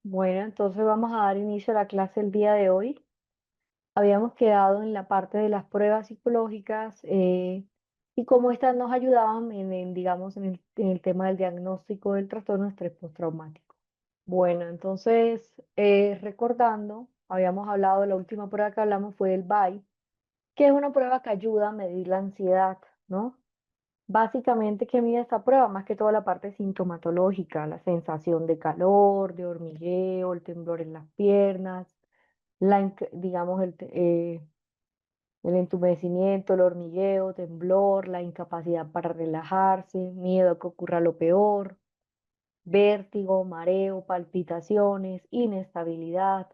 Bueno, entonces vamos a dar inicio a la clase el día de hoy. Habíamos quedado en la parte de las pruebas psicológicas y cómo estas nos ayudaban digamos, en el tema del diagnóstico del trastorno de estrés postraumático. Bueno, entonces, recordando, habíamos hablado, la última prueba que hablamos fue del BAI, que es una prueba que ayuda a medir la ansiedad, ¿no? Básicamente, ¿qué mide esta prueba? Más que todo la parte sintomatológica, la sensación de calor, de hormigueo, el temblor en las piernas, digamos, el entumecimiento, el hormigueo, temblor, la incapacidad para relajarse, miedo a que ocurra lo peor, vértigo, mareo, palpitaciones, inestabilidad,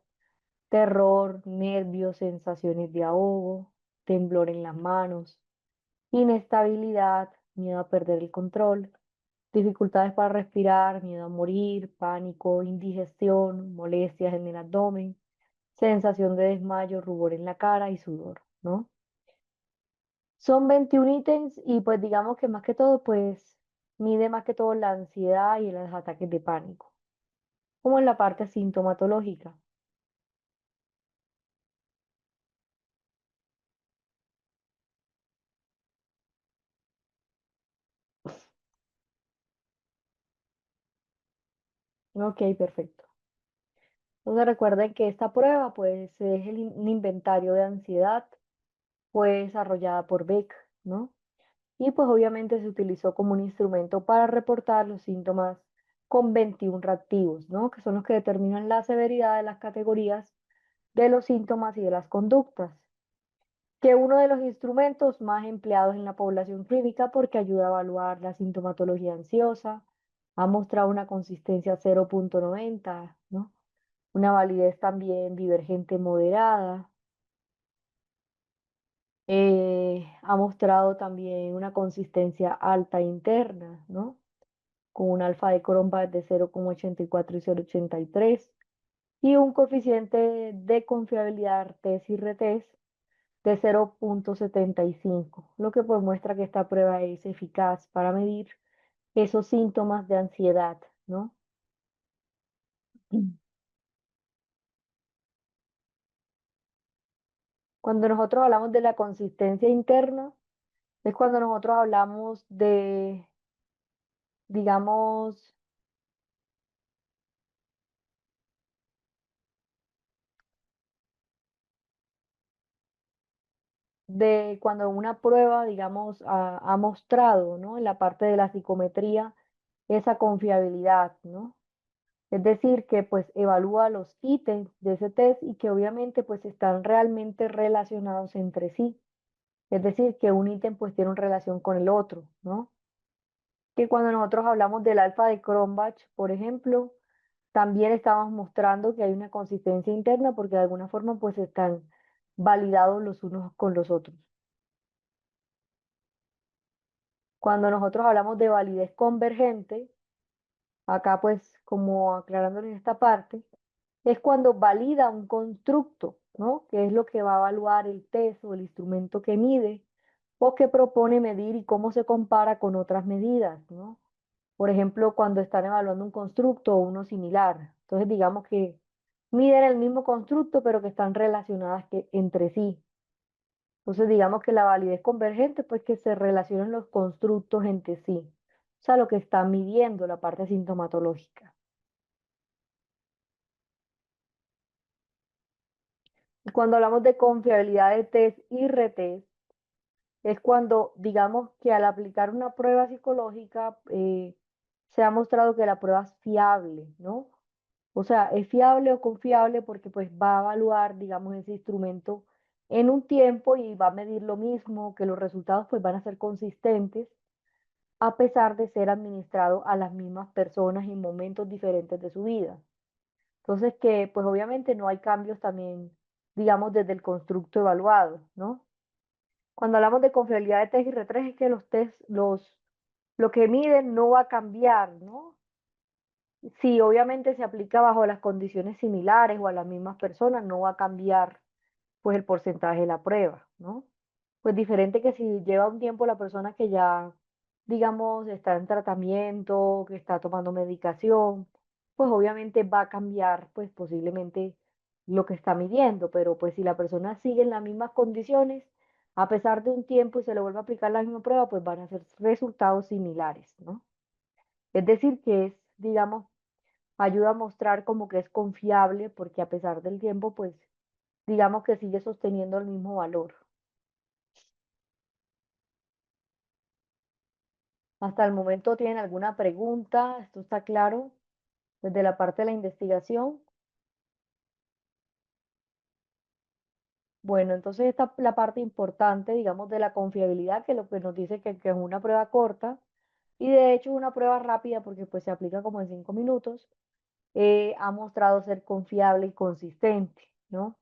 terror, nervios, sensaciones de ahogo, temblor en las manos, inestabilidad, miedo a perder el control, dificultades para respirar, miedo a morir, pánico, indigestión, molestias en el abdomen, sensación de desmayo, rubor en la cara y sudor, ¿no? Son 21 ítems y pues digamos que más que todo, pues mide más que todo la ansiedad y los ataques de pánico, como en la parte sintomatológica. Ok, perfecto. Entonces recuerden que esta prueba pues es un inventario de ansiedad, fue desarrollada por Beck, ¿no? Y pues obviamente se utilizó como un instrumento para reportar los síntomas con 21 reactivos, ¿no? Que son los que determinan la severidad de las categorías de los síntomas y de las conductas, que uno de los instrumentos más empleados en la población clínica porque ayuda a evaluar la sintomatología ansiosa, ha mostrado una consistencia 0,90, ¿no? Una validez también divergente moderada, ha mostrado también una consistencia alta interna, ¿no? Con un alfa de Cronbach de 0,84 y 0,83 y un coeficiente de confiabilidad TES y RETES de 0,75, lo que pues muestra que esta prueba es eficaz para medir esos síntomas de ansiedad, ¿no? Cuando nosotros hablamos de la consistencia interna, es cuando nosotros hablamos de, digamos, de cuando una prueba, digamos, ha mostrado, ¿no? En la parte de la psicometría, esa confiabilidad, ¿no? Es decir, que pues evalúa los ítems de ese test y que obviamente pues están realmente relacionados entre sí. Es decir, que un ítem pues tiene una relación con el otro, ¿no? Que cuando nosotros hablamos del alfa de Cronbach, por ejemplo, también estamos mostrando que hay una consistencia interna porque de alguna forma pues están validados los unos con los otros. Cuando nosotros hablamos de validez convergente, acá pues como aclarándoles esta parte, es cuando valida un constructo, ¿no? Que es lo que va a evaluar el test o el instrumento que mide o que propone medir y cómo se compara con otras medidas, ¿no? Por ejemplo, cuando están evaluando un constructo o uno similar. Entonces, digamos que miden el mismo constructo, pero que están relacionadas entre sí. Entonces, digamos que la validez convergente, pues que se relacionan los constructos entre sí. O sea, lo que está midiendo la parte sintomatológica. Y cuando hablamos de confiabilidad de test y retest, es cuando, digamos que al aplicar una prueba psicológica, se ha mostrado que la prueba es fiable, ¿no? O sea, es fiable o confiable porque pues va a evaluar, digamos, ese instrumento en un tiempo y va a medir lo mismo, que los resultados pues van a ser consistentes a pesar de ser administrado a las mismas personas en momentos diferentes de su vida. Entonces que pues obviamente no hay cambios también, digamos, desde el constructo evaluado, ¿no? Cuando hablamos de confiabilidad de test y retest es que los test, lo que miden no va a cambiar, ¿no? Si obviamente se aplica bajo las condiciones similares o a las mismas personas, no va a cambiar pues el porcentaje de la prueba, ¿no? Pues diferente que si lleva un tiempo la persona que ya, digamos, está en tratamiento, que está tomando medicación, pues obviamente va a cambiar, pues posiblemente lo que está midiendo, pero pues si la persona sigue en las mismas condiciones, a pesar de un tiempo y se le vuelve a aplicar la misma prueba, pues van a ser resultados similares, ¿no? Es decir, que es, digamos, ayuda a mostrar como que es confiable porque a pesar del tiempo, pues digamos que sigue sosteniendo el mismo valor. Hasta el momento, ¿tienen alguna pregunta? ¿Esto está claro desde la parte de la investigación? Bueno, entonces esta es la parte importante, digamos, de la confiabilidad, que lo que nos dice que es una prueba corta y de hecho es una prueba rápida porque pues se aplica como en 5 minutos, ha mostrado ser confiable y consistente, ¿no?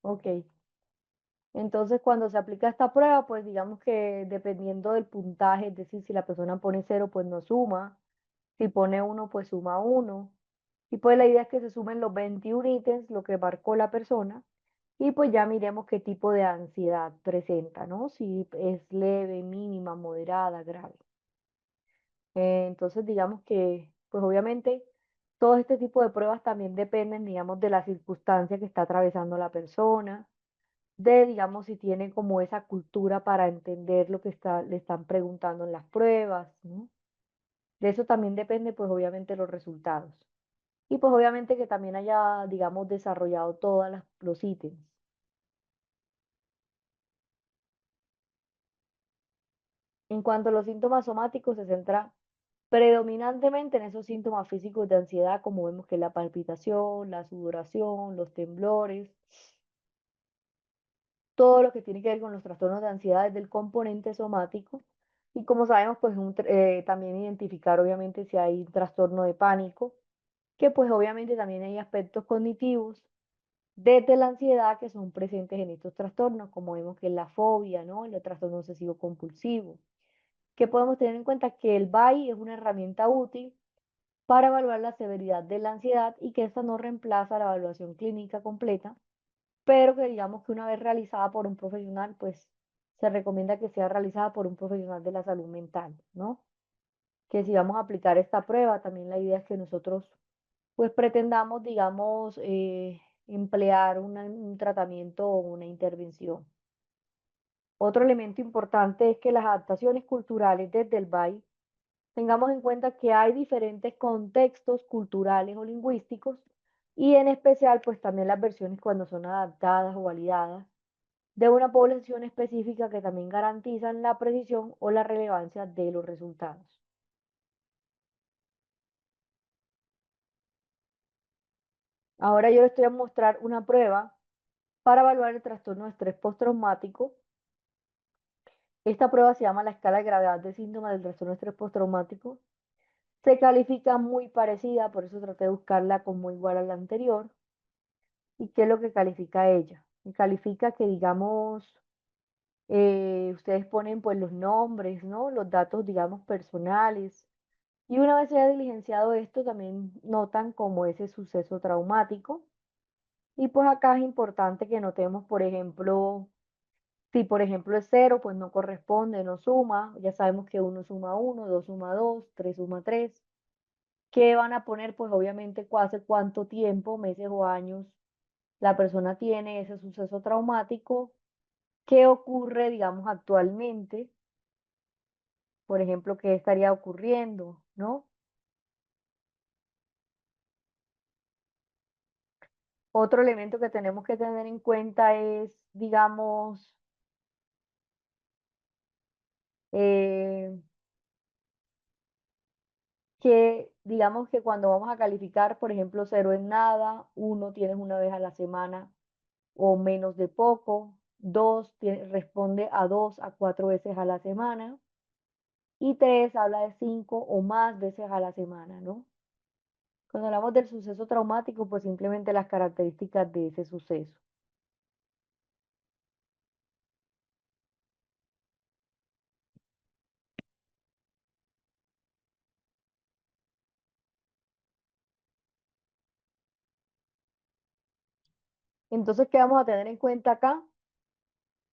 Ok, entonces cuando se aplica esta prueba, pues digamos que dependiendo del puntaje, es decir, si la persona pone 0, pues no suma, si pone 1, pues suma 1. Y pues la idea es que se sumen los 21 ítems, lo que marcó la persona, y pues ya miremos qué tipo de ansiedad presenta, ¿no? Si es leve, mínima, moderada, grave. Entonces, digamos que, pues obviamente, todo este tipo de pruebas también dependen, digamos, de la circunstancia que está atravesando la persona, de, digamos, si tiene como esa cultura para entender lo que le están preguntando en las pruebas, ¿no? De eso también depende, pues obviamente, los resultados. Y pues obviamente que también haya, digamos, desarrollado todos los ítems. En cuanto a los síntomas somáticos, se centra predominantemente en esos síntomas físicos de ansiedad, como vemos que es la palpitación, la sudoración, los temblores, todo lo que tiene que ver con los trastornos de ansiedad desde el componente somático. Y como sabemos, pues también identificar obviamente si hay trastorno de pánico, que pues obviamente también hay aspectos cognitivos desde la ansiedad que son presentes en estos trastornos, como vemos que es la fobia, ¿no? El trastorno obsesivo compulsivo. Que podemos tener en cuenta que el BAI es una herramienta útil para evaluar la severidad de la ansiedad y que esta no reemplaza la evaluación clínica completa, pero que digamos que una vez realizada por un profesional, pues se recomienda que sea realizada por un profesional de la salud mental, ¿no? Que si vamos a aplicar esta prueba, también la idea es que nosotros pues pretendamos, digamos, emplear un tratamiento o una intervención. Otro elemento importante es que las adaptaciones culturales desde el BAI tengamos en cuenta que hay diferentes contextos culturales o lingüísticos y en especial pues también las versiones cuando son adaptadas o validadas de una población específica que también garantizan la precisión o la relevancia de los resultados. Ahora yo les voy a mostrar una prueba para evaluar el trastorno de estrés postraumático. Esta prueba se llama la escala de gravedad de síntomas del trastorno de estrés postraumático. Se califica muy parecida, por eso traté de buscarla como igual a la anterior. ¿Y qué es lo que califica ella? Y califica que, digamos, ustedes ponen pues los nombres, ¿no? Los datos, digamos, personales. Y una vez se haya diligenciado esto, también notan como ese suceso traumático. Y pues acá es importante que notemos, por ejemplo, si por ejemplo es 0, pues no corresponde, no suma. Ya sabemos que 1 suma 1, 2 suma 2, 3 suma 3. ¿Qué van a poner? Pues obviamente hace cuánto tiempo, meses o años, la persona tiene ese suceso traumático. ¿Qué ocurre, digamos, actualmente? Por ejemplo, ¿qué estaría ocurriendo? ¿No? Otro elemento que tenemos que tener en cuenta es, digamos, eh, que digamos que cuando vamos a calificar, por ejemplo, 0 es nada, 1 tienes una vez a la semana o menos de poco, 2 responde a 2 a 4 veces a la semana y 3 habla de 5 o más veces a la semana, ¿no? Cuando hablamos del suceso traumático, pues simplemente las características de ese suceso. Entonces, ¿qué vamos a tener en cuenta acá?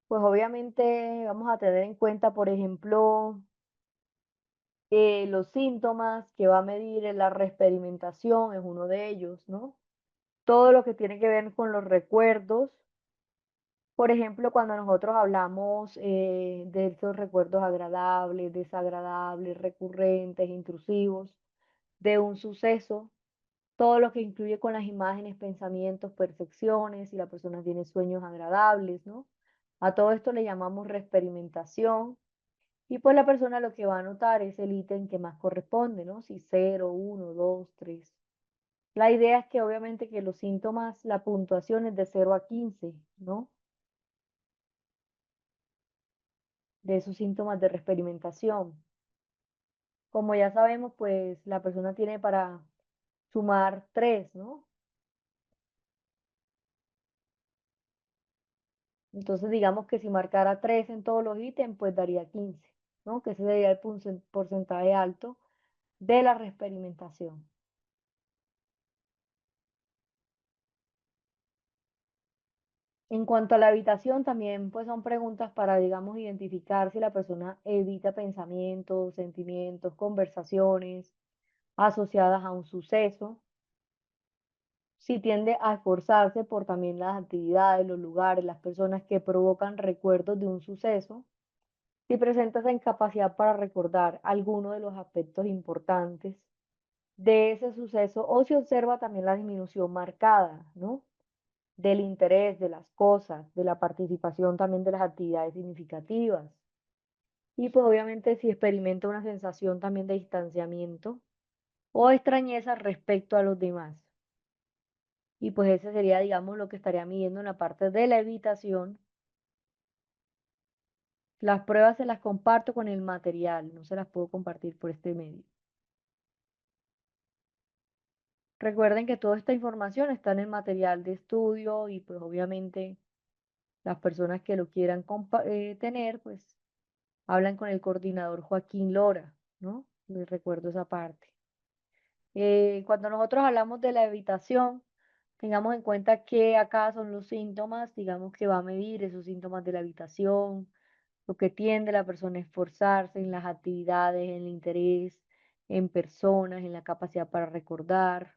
Pues obviamente vamos a tener en cuenta, por ejemplo, Los síntomas que va a medir en la reexperimentación es uno de ellos, ¿no? Todo lo que tiene que ver con los recuerdos, por ejemplo, cuando nosotros hablamos de esos recuerdos agradables, desagradables, recurrentes, intrusivos, de un suceso, todo lo que incluye con las imágenes, pensamientos, percepciones, si la persona tiene sueños agradables, ¿no? A todo esto le llamamos reexperimentación. Y pues la persona lo que va a anotar es el ítem que más corresponde, ¿no? Si 0, 1, 2, 3. La idea es que obviamente que los síntomas, la puntuación es de 0 a 15, ¿no? De esos síntomas de reexperimentación. Como ya sabemos, pues la persona tiene para sumar 3, ¿no? Entonces digamos que si marcara 3 en todos los ítems, pues daría 15, ¿no? Que ese sería el porcentaje alto de la reexperimentación. En cuanto a la evitación, también pues son preguntas para, digamos, identificar si la persona evita pensamientos, sentimientos, conversaciones asociadas a un suceso, si tiende a esforzarse por también las actividades, los lugares, las personas que provocan recuerdos de un suceso, si presenta esa incapacidad para recordar alguno de los aspectos importantes de ese suceso o si observa también la disminución marcada, ¿no? Del interés de las cosas, de la participación también de las actividades significativas. Y pues obviamente si experimenta una sensación también de distanciamiento o extrañeza respecto a los demás. Y pues ese sería, digamos, lo que estaría midiendo en la parte de la evitación. Las pruebas se las comparto con el material, no se las puedo compartir por este medio. Recuerden que toda esta información está en el material de estudio y pues obviamente las personas que lo quieran tener, pues hablan con el coordinador Joaquín Lora, ¿no? Les recuerdo esa parte. Cuando nosotros hablamos de la evitación, tengamos en cuenta que acá son los síntomas, digamos que va a medir esos síntomas de la evitación, lo que tiende la persona a esforzarse en las actividades, en el interés, en personas, en la capacidad para recordar.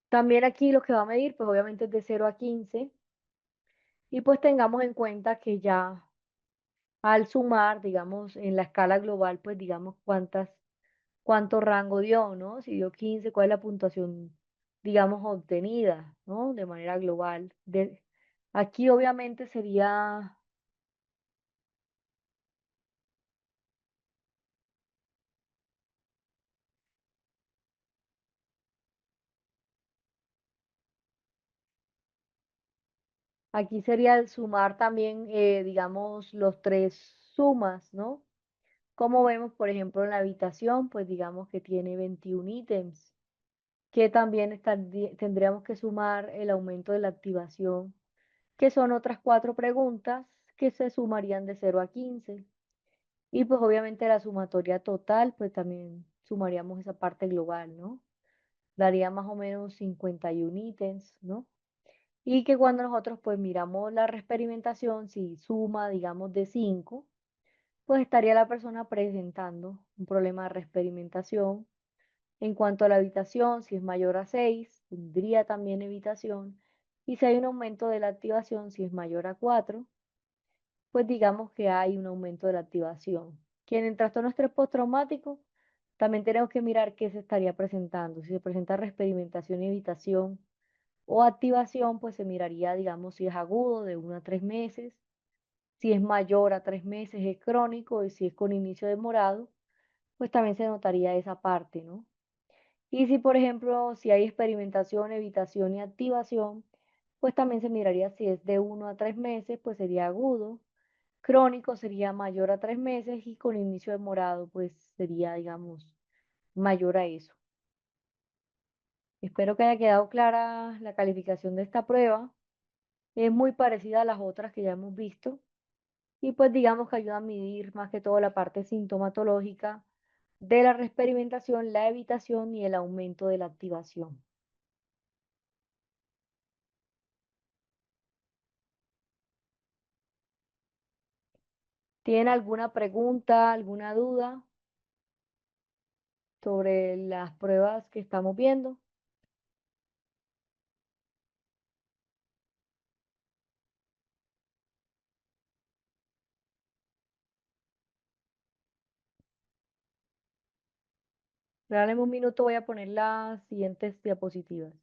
También aquí lo que va a medir, pues obviamente es de 0 a 15, y pues tengamos en cuenta que ya al sumar, digamos, en la escala global, pues digamos cuánto rango dio, ¿no? Si dio 15, cuál es la puntuación, digamos, obtenida, ¿no? De manera global. Aquí obviamente sería, aquí sería el sumar también, digamos, los tres sumas, ¿no? Como vemos, por ejemplo, en la habitación, pues digamos que tiene 21 ítems, que también tendríamos que sumar el aumento de la activación, que son otras 4 preguntas que se sumarían de 0 a 15. Y pues obviamente la sumatoria total, pues también sumaríamos esa parte global, ¿no? Daría más o menos 51 ítems, ¿no? Y que cuando nosotros pues miramos la reexperimentación, si suma, digamos, de 5, pues estaría la persona presentando un problema de reexperimentación. En cuanto a la habitación, si es mayor a 6, tendría también evitación. Y si hay un aumento de la activación, si es mayor a 4, pues digamos que hay un aumento de la activación. Que en el trastorno estrés postraumático también tenemos que mirar qué se estaría presentando. Si se presenta reexperimentación y evitación o activación, pues se miraría, digamos, si es agudo de 1 a 3 meses, si es mayor a 3 meses es crónico y si es con inicio demorado, pues también se notaría esa parte, ¿no? Y si, por ejemplo, si hay experimentación, evitación y activación, pues también se miraría si es de 1 a 3 meses, pues sería agudo. Crónico sería mayor a 3 meses y con inicio demorado, pues sería, digamos, mayor a eso. Espero que haya quedado clara la calificación de esta prueba. Es muy parecida a las otras que ya hemos visto y pues digamos que ayuda a medir más que todo la parte sintomatológica de la reexperimentación, la evitación y el aumento de la activación. ¿Tienen alguna pregunta, alguna duda sobre las pruebas que estamos viendo? Regálame un minuto, voy a poner las siguientes diapositivas.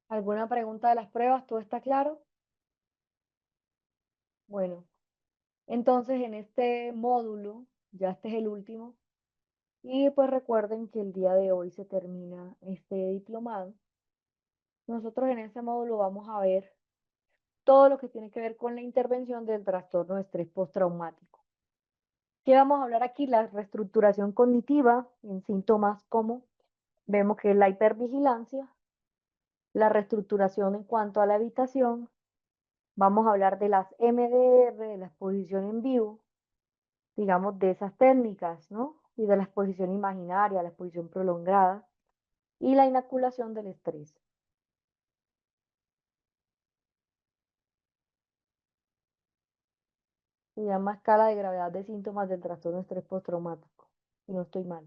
¿Alguna pregunta de las pruebas? ¿Todo está claro? Bueno, entonces en este módulo, ya este es el último, y pues recuerden que el día de hoy se termina este diplomado. Nosotros en este módulo vamos a ver todo lo que tiene que ver con la intervención del trastorno de estrés postraumático. ¿Qué vamos a hablar aquí? La reestructuración cognitiva en síntomas como vemos que es la hipervigilancia, la reestructuración en cuanto a la evitación, vamos a hablar de las MDR, de la exposición en vivo, digamos, de esas técnicas, ¿no? Y de la exposición imaginaria, la exposición prolongada y la inoculación del estrés. Se llama escala de gravedad de síntomas del trastorno de estrés postraumático, si no estoy mal.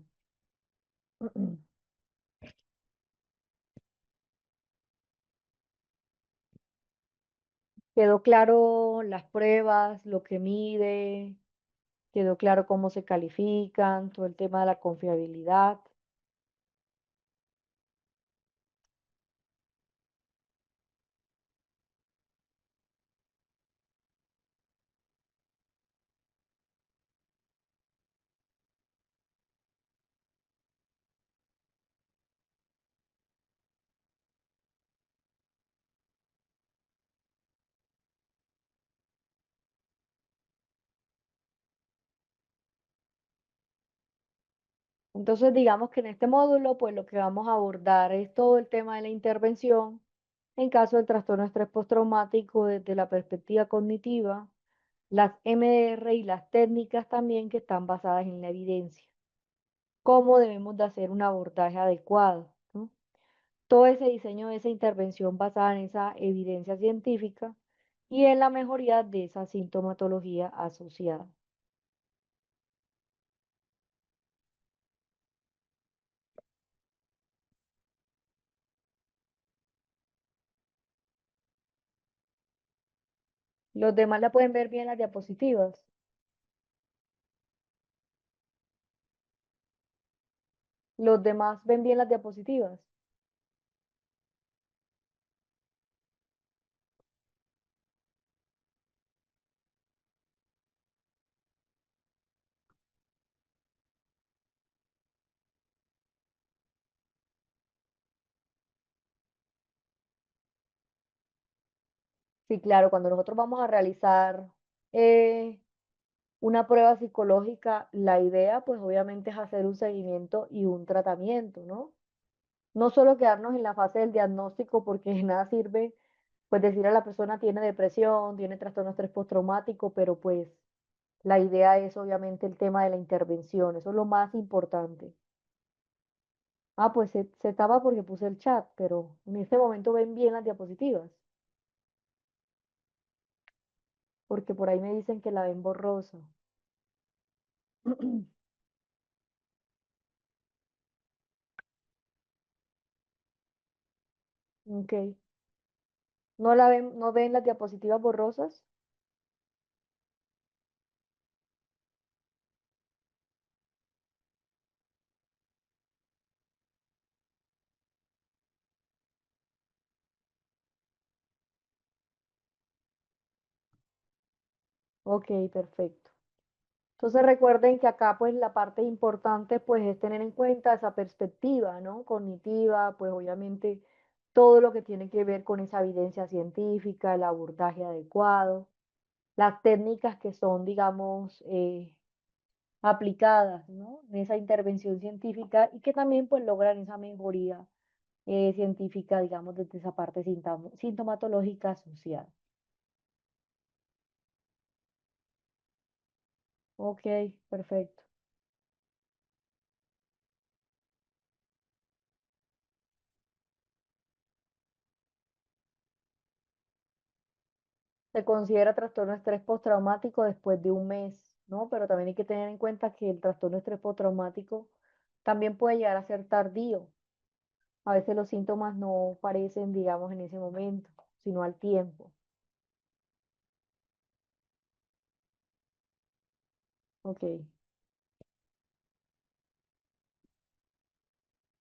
Quedó claro las pruebas, lo que mide, quedó claro cómo se califican, todo el tema de la confiabilidad. Entonces, digamos que en este módulo, pues lo que vamos a abordar es todo el tema de la intervención en caso del trastorno de estrés postraumático desde la perspectiva cognitiva, las MDR y las técnicas también que están basadas en la evidencia. Cómo debemos de hacer un abordaje adecuado, ¿no? Todo ese diseño de esa intervención basada en esa evidencia científica y en la mejoría de esa sintomatología asociada. Los demás la pueden ver bien en las diapositivas. Los demás ven bien las diapositivas. Sí, claro, cuando nosotros vamos a realizar eh, una prueba psicológica, la idea pues obviamente es hacer un seguimiento y un tratamiento, ¿no? No solo quedarnos en la fase del diagnóstico porque de nada sirve pues decir a la persona tiene depresión, tiene trastorno de estrés postraumático, pero pues la idea es obviamente el tema de la intervención, eso es lo más importante. Ah, pues se tapa porque puse el chat, pero en este momento ven bien las diapositivas, porque por ahí me dicen que la ven borrosa. Ok. ¿No la ven, no ven las diapositivas borrosas? Ok, perfecto. Entonces recuerden que acá pues la parte importante pues es tener en cuenta esa perspectiva, ¿no? Cognitiva, pues obviamente todo lo que tiene que ver con esa evidencia científica, el abordaje adecuado, las técnicas que son, digamos, aplicadas, ¿no? En esa intervención científica y que también pues logran esa mejoría científica, digamos, desde esa parte sintomatológica social. Ok, perfecto. Se considera trastorno de estrés postraumático después de un mes, ¿no? Pero también hay que tener en cuenta que el trastorno de estrés postraumático también puede llegar a ser tardío. A veces los síntomas no aparecen, digamos, en ese momento, sino al tiempo. Ok.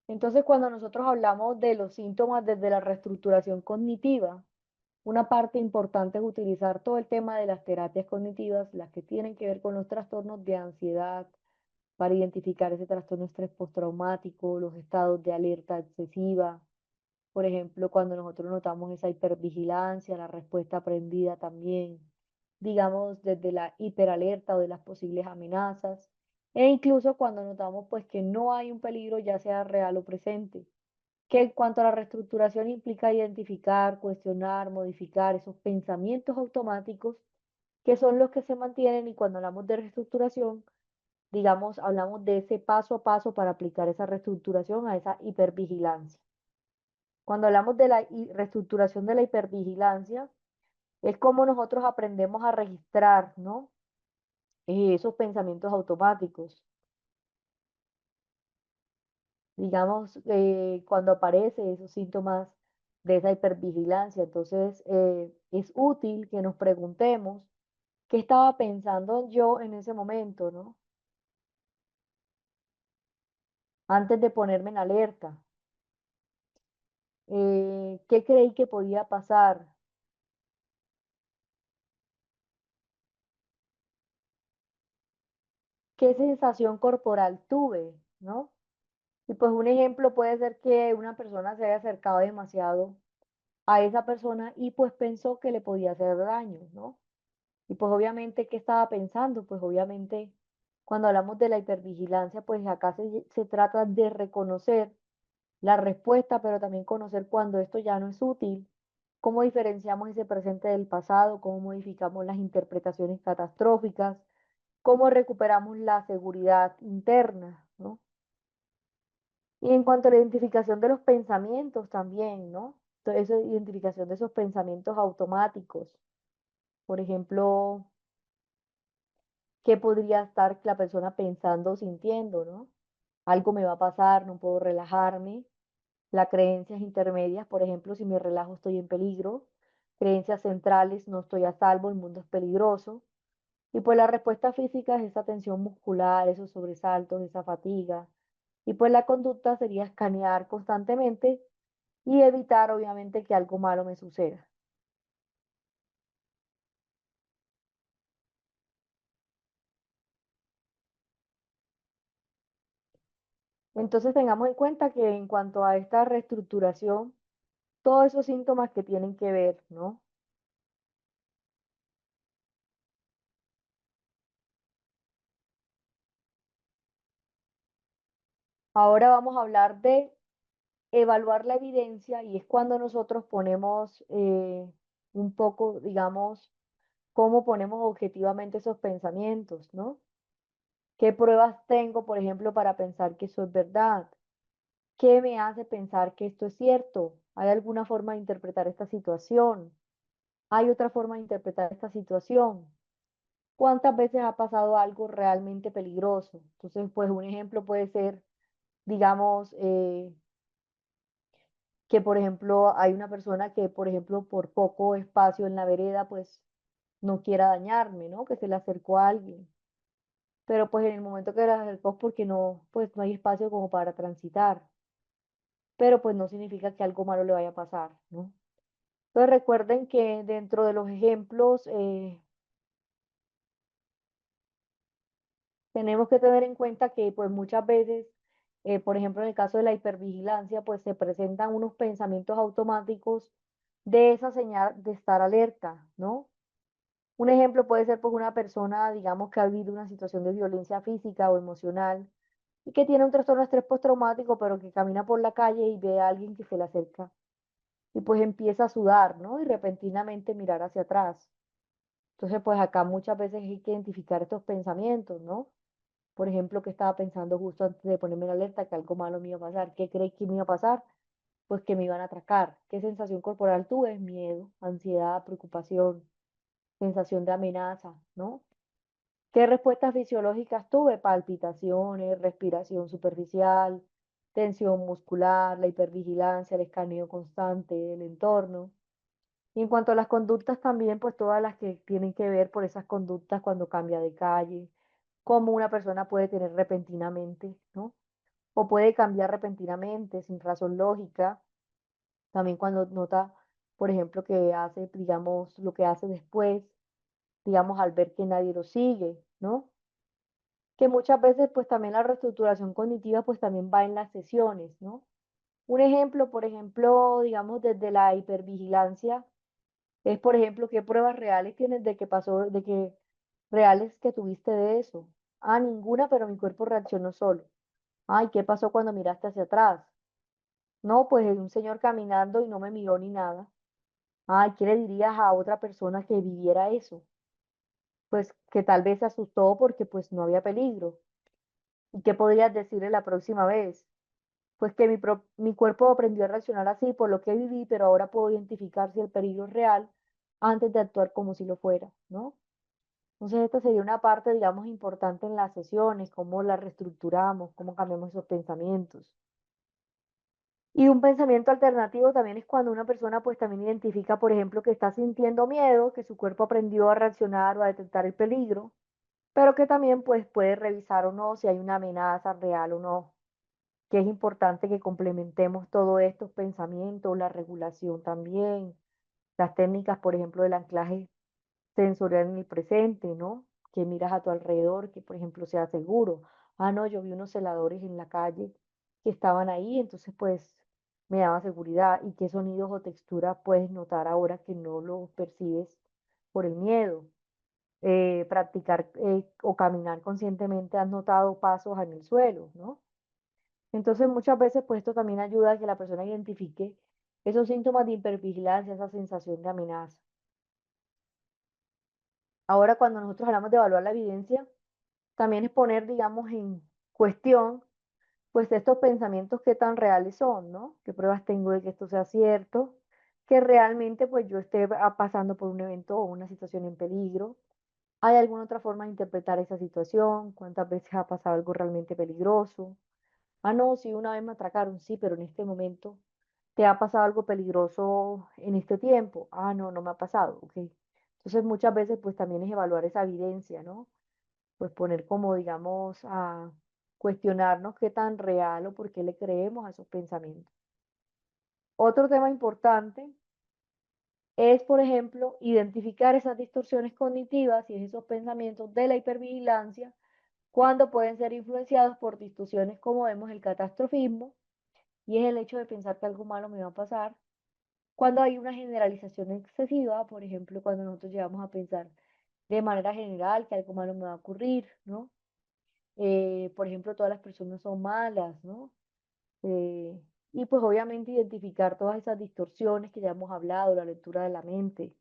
Entonces, cuando nosotros hablamos de los síntomas desde la reestructuración cognitiva, una parte importante es utilizar todo el tema de las terapias cognitivas, las que tienen que ver con los trastornos de ansiedad, para identificar ese trastorno de estrés postraumático, los estados de alerta excesiva. Por ejemplo, cuando nosotros notamos esa hipervigilancia, la respuesta aprendida también, digamos, desde la hiperalerta o de las posibles amenazas, e incluso cuando notamos pues que no hay un peligro ya sea real o presente, que en cuanto a la reestructuración implica identificar, cuestionar, modificar esos pensamientos automáticos que son los que se mantienen y cuando hablamos de reestructuración, digamos, hablamos de ese paso a paso para aplicar esa reestructuración a esa hipervigilancia. Cuando hablamos de la reestructuración de la hipervigilancia, es como nosotros aprendemos a registrar, ¿no? Esos pensamientos automáticos. Digamos, cuando aparecen esos síntomas de esa hipervigilancia, entonces es útil que nos preguntemos qué estaba pensando yo en ese momento, ¿no? Antes de ponerme en alerta. ¿Qué creí que podía pasar? ¿Qué sensación corporal tuve? ¿No? Y pues un ejemplo puede ser que una persona se haya acercado demasiado a esa persona y pues pensó que le podía hacer daño, ¿no? Y pues obviamente, ¿qué estaba pensando? Pues obviamente, cuando hablamos de la hipervigilancia, pues acá se trata de reconocer la respuesta, pero también conocer cuando esto ya no es útil, cómo diferenciamos ese presente del pasado, cómo modificamos las interpretaciones catastróficas, cómo recuperamos la seguridad interna, ¿no? Y en cuanto a la identificación de los pensamientos también, ¿no? Esa identificación de esos pensamientos automáticos. Por ejemplo, ¿qué podría estar la persona pensando o sintiendo, ¿no? Algo me va a pasar, no puedo relajarme. Las creencias intermedias, por ejemplo, si me relajo estoy en peligro. Creencias centrales, no estoy a salvo, el mundo es peligroso. Y pues la respuesta física es esa tensión muscular, esos sobresaltos, esa fatiga. Y pues la conducta sería escanear constantemente y evitar obviamente que algo malo me suceda. Entonces tengamos en cuenta que en cuanto a esta reestructuración, todos esos síntomas que tienen que ver, ¿no? Ahora vamos a hablar de evaluar la evidencia y es cuando nosotros ponemos un poco, digamos, cómo ponemos objetivamente esos pensamientos, ¿no? ¿Qué pruebas tengo, por ejemplo, para pensar que eso es verdad? ¿Qué me hace pensar que esto es cierto? ¿Hay alguna forma de interpretar esta situación? ¿Hay otra forma de interpretar esta situación? ¿Cuántas veces ha pasado algo realmente peligroso? Entonces, pues un ejemplo puede ser, digamos, que por ejemplo hay una persona que, por ejemplo, por poco espacio en la vereda, pues no quiera dañarme, ¿no? Que se le acercó a alguien. Pero pues en el momento que le acercó es porque no, pues no hay espacio como para transitar. Pero pues no significa que algo malo le vaya a pasar, ¿no? Entonces recuerden que dentro de los ejemplos tenemos que tener en cuenta que pues muchas veces, por ejemplo en el caso de la hipervigilancia, pues se presentan unos pensamientos automáticos de esa señal de estar alerta, ¿no? Un ejemplo puede ser pues una persona, digamos, que ha vivido una situación de violencia física o emocional y que tiene un trastorno de estrés postraumático, pero que camina por la calle y ve a alguien que se le acerca y pues empieza a sudar, ¿no? Y repentinamente mirar hacia atrás. Entonces, pues acá muchas veces hay que identificar estos pensamientos, ¿no? Por ejemplo, que estaba pensando justo antes de ponerme en alerta que algo malo me iba a pasar. ¿Qué creí que me iba a pasar? Pues que me iban a atracar. ¿Qué sensación corporal tuve? Miedo, ansiedad, preocupación, sensación de amenaza, ¿no? ¿Qué respuestas fisiológicas tuve? Palpitaciones, respiración superficial, tensión muscular, la hipervigilancia, el escaneo constante del entorno. Y en cuanto a las conductas también, pues todas las que tienen que ver por esas conductas cuando cambia de calle, cómo una persona puede tener repentinamente, ¿no? O puede cambiar repentinamente sin razón lógica. También cuando nota, por ejemplo, que hace, digamos, lo que hace después, digamos, al ver que nadie lo sigue, ¿no? Que muchas veces, pues también la reestructuración cognitiva, pues también va en las sesiones, ¿no? Un ejemplo, por ejemplo, digamos, desde la hipervigilancia, es, por ejemplo, qué pruebas reales tienes de que pasó, de que reales que tuviste de eso. Ah, ninguna, pero mi cuerpo reaccionó solo. Ay, ¿qué pasó cuando miraste hacia atrás? No, pues un señor caminando y no me miró ni nada. Ay, ¿qué le dirías a otra persona que viviera eso? Pues que tal vez se asustó porque pues no había peligro. ¿Y qué podrías decirle la próxima vez? Pues que mi cuerpo aprendió a reaccionar así por lo que viví, pero ahora puedo identificar si el peligro es real antes de actuar como si lo fuera, ¿no? Entonces, esta sería una parte, digamos, importante en las sesiones, cómo la reestructuramos, cómo cambiamos esos pensamientos. Y un pensamiento alternativo también es cuando una persona pues también identifica, por ejemplo, que está sintiendo miedo, que su cuerpo aprendió a reaccionar o a detectar el peligro, pero que también pues puede revisar o no si hay una amenaza real o no, que es importante que complementemos todos estos pensamientos, la regulación también, las técnicas, por ejemplo, del anclaje sensorial en el presente, ¿no? Que miras a tu alrededor, que por ejemplo sea seguro. Ah, no, yo vi unos celadores en la calle que estaban ahí, entonces pues me daba seguridad. ¿Y qué sonidos o texturas puedes notar ahora que no los percibes por el miedo? Practicar o caminar conscientemente, has notado pasos en el suelo, ¿no? Entonces muchas veces pues esto también ayuda a que la persona identifique esos síntomas de hipervigilancia, esa sensación de amenaza. Ahora, cuando nosotros hablamos de evaluar la evidencia, también es poner, digamos, en cuestión, pues estos pensamientos qué tan reales son, ¿no? ¿Qué pruebas tengo de que esto sea cierto? Que realmente, pues yo esté pasando por un evento o una situación en peligro. ¿Hay alguna otra forma de interpretar esa situación? ¿Cuántas veces ha pasado algo realmente peligroso? Ah, no, sí, una vez me atracaron, sí, pero en este momento, ¿te ha pasado algo peligroso en este tiempo? Ah, no, no me ha pasado, ok. Entonces muchas veces pues también es evaluar esa evidencia, ¿no? Pues poner como, digamos, a cuestionarnos qué tan real o por qué le creemos a esos pensamientos. Otro tema importante es, por ejemplo, identificar esas distorsiones cognitivas y esos pensamientos de la hipervigilancia cuando pueden ser influenciados por distorsiones como vemos el catastrofismo, y es el hecho de pensar que algo malo me va a pasar. Cuando hay una generalización excesiva, por ejemplo, cuando nosotros llegamos a pensar de manera general que algo malo me va a ocurrir, ¿no? Por ejemplo, todas las personas son malas, ¿no? Eh, y pues obviamente identificar todas esas distorsiones que ya hemos hablado, la lectura de la mente.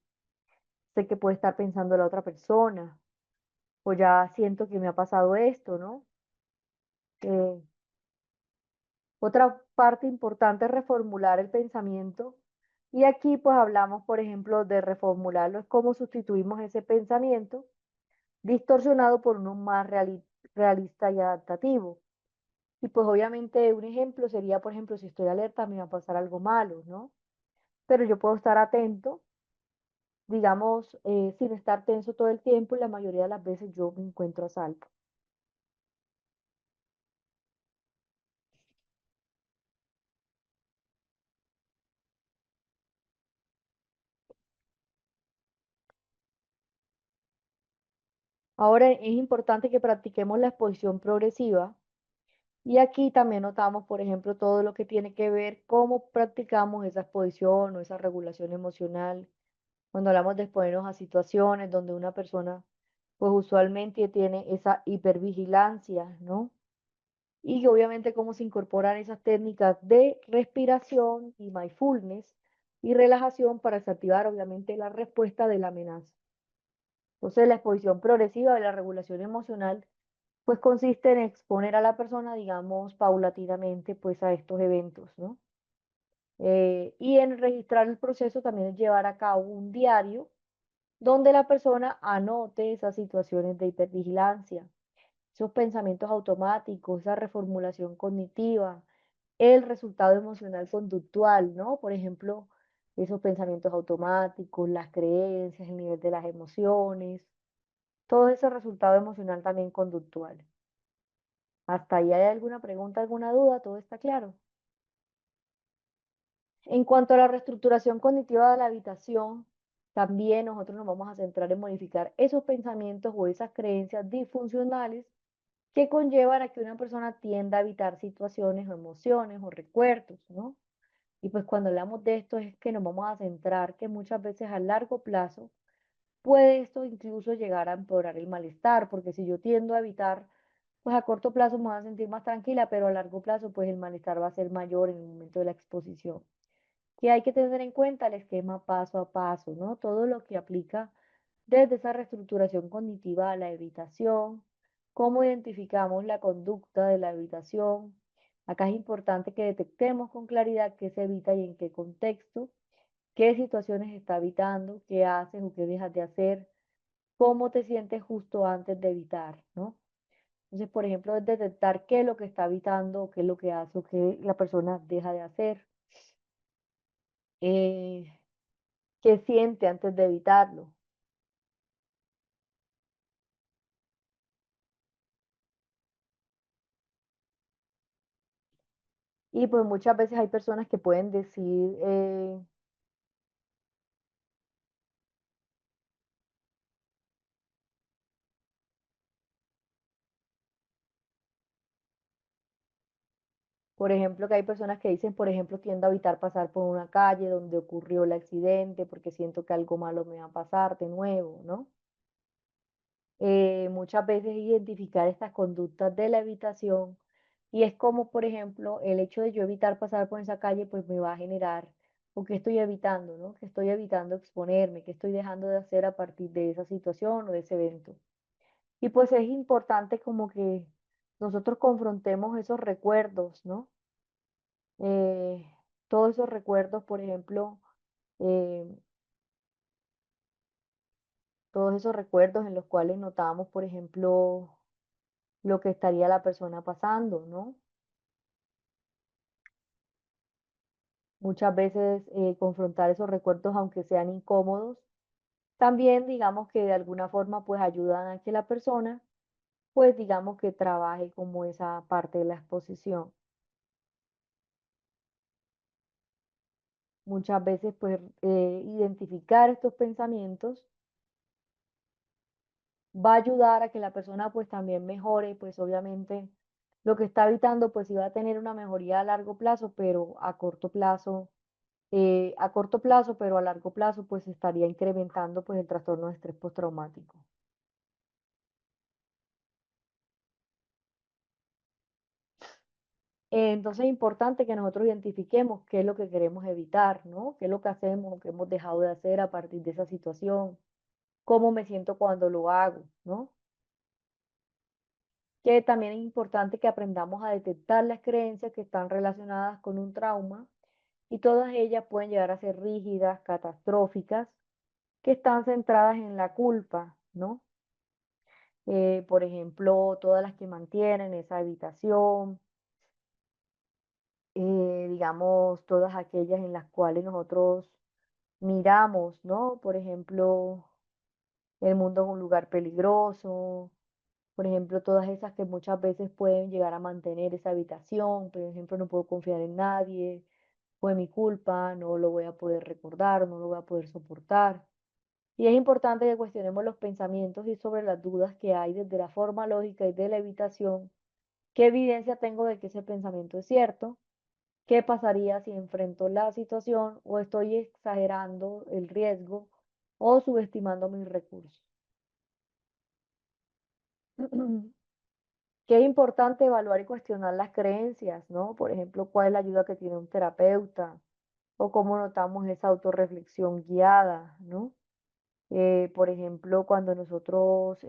Sé que puede estar pensando la otra persona, o ya siento que me ha pasado esto, ¿no? Eh, Otra parte importante es reformular el pensamiento. Y aquí pues hablamos, por ejemplo, de reformularlo, es cómo sustituimos ese pensamiento distorsionado por uno más realista y adaptativo. Y pues obviamente un ejemplo sería, por ejemplo, si estoy alerta, me va a pasar algo malo, ¿no? Pero yo puedo estar atento, digamos, sin estar tenso todo el tiempo y la mayoría de las veces yo me encuentro a salvo. Ahora es importante que practiquemos la exposición progresiva y aquí también notamos, por ejemplo, todo lo que tiene que ver cómo practicamos esa exposición o esa regulación emocional. Cuando hablamos de exponernos a situaciones donde una persona, pues usualmente tiene esa hipervigilancia, ¿no? Y obviamente cómo se incorporan esas técnicas de respiración y mindfulness y relajación para desactivar obviamente la respuesta de la amenaza. Entonces, la exposición progresiva de la regulación emocional, pues consiste en exponer a la persona, digamos, paulatinamente, pues a estos eventos, ¿no? Y en registrar el proceso también es llevar a cabo un diario donde la persona anote esas situaciones de hipervigilancia, esos pensamientos automáticos, esa reformulación cognitiva, el resultado emocional conductual, ¿no? Por ejemplo, esos pensamientos automáticos, las creencias, el nivel de las emociones, todo ese resultado emocional también conductual. ¿Hasta ahí hay alguna pregunta, alguna duda? ¿Todo está claro? En cuanto a la reestructuración cognitiva de la habitación, también nosotros nos vamos a centrar en modificar esos pensamientos o esas creencias disfuncionales que conllevan a que una persona tienda a evitar situaciones o emociones o recuerdos, ¿no? Y pues cuando hablamos de esto es que nos vamos a centrar que muchas veces a largo plazo puede esto incluso llegar a empeorar el malestar, porque si yo tiendo a evitar, pues a corto plazo me voy a sentir más tranquila, pero a largo plazo pues el malestar va a ser mayor en el momento de la exposición. Que hay que tener en cuenta el esquema paso a paso, ¿no? Todo lo que aplica desde esa reestructuración cognitiva a la evitación, cómo identificamos la conducta de la evitación. Acá es importante que detectemos con claridad qué se evita y en qué contexto, qué situaciones está evitando, qué haces o qué dejas de hacer, cómo te sientes justo antes de evitar, ¿no? Entonces, por ejemplo, es detectar qué es lo que está evitando, qué es lo que hace o qué la persona deja de hacer, eh, qué siente antes de evitarlo. Y pues muchas veces hay personas que pueden decir, por ejemplo, que hay personas que dicen, por ejemplo, tiendo a evitar pasar por una calle donde ocurrió el accidente porque siento que algo malo me va a pasar de nuevo, ¿no? Muchas veces identificar estas conductas de la evitación y es como, por ejemplo, el hecho de yo evitar pasar por esa calle, pues me va a generar, o qué estoy evitando, ¿no? Que estoy evitando exponerme, que estoy dejando de hacer a partir de esa situación o de ese evento. Y pues es importante como que nosotros confrontemos esos recuerdos, ¿no? Eh, Todos esos recuerdos, por ejemplo, eh, todos esos recuerdos en los cuales notamos, por ejemplo, lo que estaría la persona pasando, ¿no? Muchas veces confrontar esos recuerdos, aunque sean incómodos, también digamos que de alguna forma pues ayudan a que la persona pues digamos que trabaje como esa parte de la exposición. Muchas veces pues identificar estos pensamientos va a ayudar a que la persona pues también mejore, pues obviamente lo que está evitando pues iba a tener una mejoría a largo plazo, pero a corto plazo, pero a largo plazo pues estaría incrementando pues el trastorno de estrés postraumático. Entonces es importante que nosotros identifiquemos qué es lo que queremos evitar, ¿no? ¿Qué es lo que hacemos o qué hemos dejado de hacer a partir de esa situación? ¿Cómo me siento cuando lo hago, ¿no? Que también es importante que aprendamos a detectar las creencias que están relacionadas con un trauma y todas ellas pueden llegar a ser rígidas, catastróficas, que están centradas en la culpa, ¿no? Por ejemplo, todas las que mantienen esa evitación, digamos, todas aquellas en las cuales nosotros miramos, ¿no? Por ejemplo, el mundo es un lugar peligroso, por ejemplo, todas esas que muchas veces pueden llegar a mantener esa habitación, por ejemplo, no puedo confiar en nadie, fue mi culpa, no lo voy a poder recordar, no lo voy a poder soportar. Y es importante que cuestionemos los pensamientos y sobre las dudas que hay desde la forma lógica y de la evitación. ¿Qué evidencia tengo de que ese pensamiento es cierto? ¿Qué pasaría si enfrento la situación o estoy exagerando el riesgo o subestimando mis recursos? Que es importante evaluar y cuestionar las creencias, ¿no? Por ejemplo, cuál es la ayuda que tiene un terapeuta o cómo notamos esa autorreflexión guiada, ¿no? Por ejemplo, cuando nosotros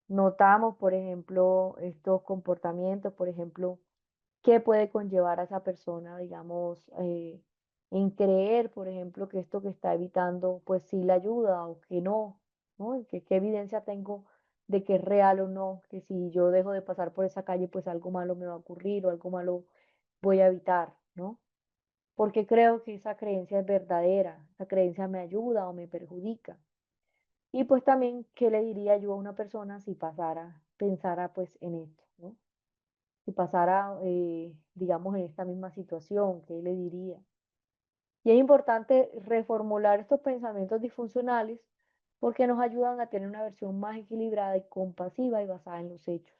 notamos, por ejemplo, estos comportamientos, por ejemplo, qué puede conllevar a esa persona, digamos, en creer, por ejemplo, que esto que está evitando, pues sí le ayuda o que no, ¿no? Y que qué evidencia tengo de que es real o no, que si yo dejo de pasar por esa calle, pues algo malo me va a ocurrir o algo malo voy a evitar, ¿no? Porque creo que esa creencia es verdadera, esa creencia me ayuda o me perjudica. Y pues también, ¿qué le diría yo a una persona si pasara, pensara pues en esto, ¿no? Si pasara, digamos, en esta misma situación, ¿qué le diría? Y es importante reformular estos pensamientos disfuncionales porque nos ayudan a tener una versión más equilibrada y compasiva y basada en los hechos.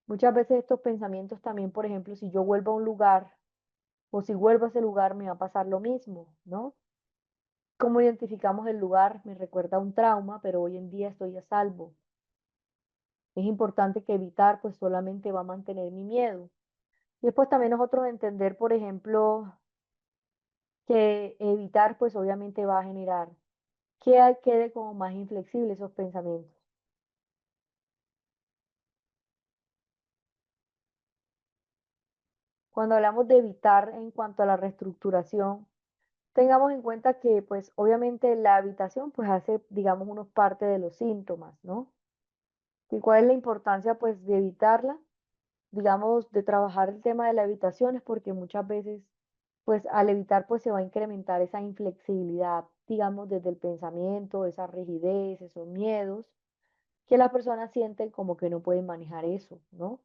Muchas veces estos pensamientos también, por ejemplo, si yo vuelvo a un lugar o si vuelvo a ese lugar me va a pasar lo mismo, ¿no? ¿Cómo identificamos el lugar? Me recuerda a un trauma, pero hoy en día estoy a salvo. Es importante que evitar pues solamente va a mantener mi miedo. Y después también nosotros entender, por ejemplo, que evitar, pues obviamente va a generar que quede como más inflexible esos pensamientos. Cuando hablamos de evitar en cuanto a la reestructuración, tengamos en cuenta que, pues obviamente la habitación, pues hace, digamos, unos parte de los síntomas, ¿no? ¿Y cuál es la importancia, pues, de evitarla? Digamos, de trabajar el tema de la evitación es porque muchas veces, pues al evitar, pues se va a incrementar esa inflexibilidad, digamos, desde el pensamiento, esa rigidez, esos miedos, que las personas sienten como que no pueden manejar eso, ¿no?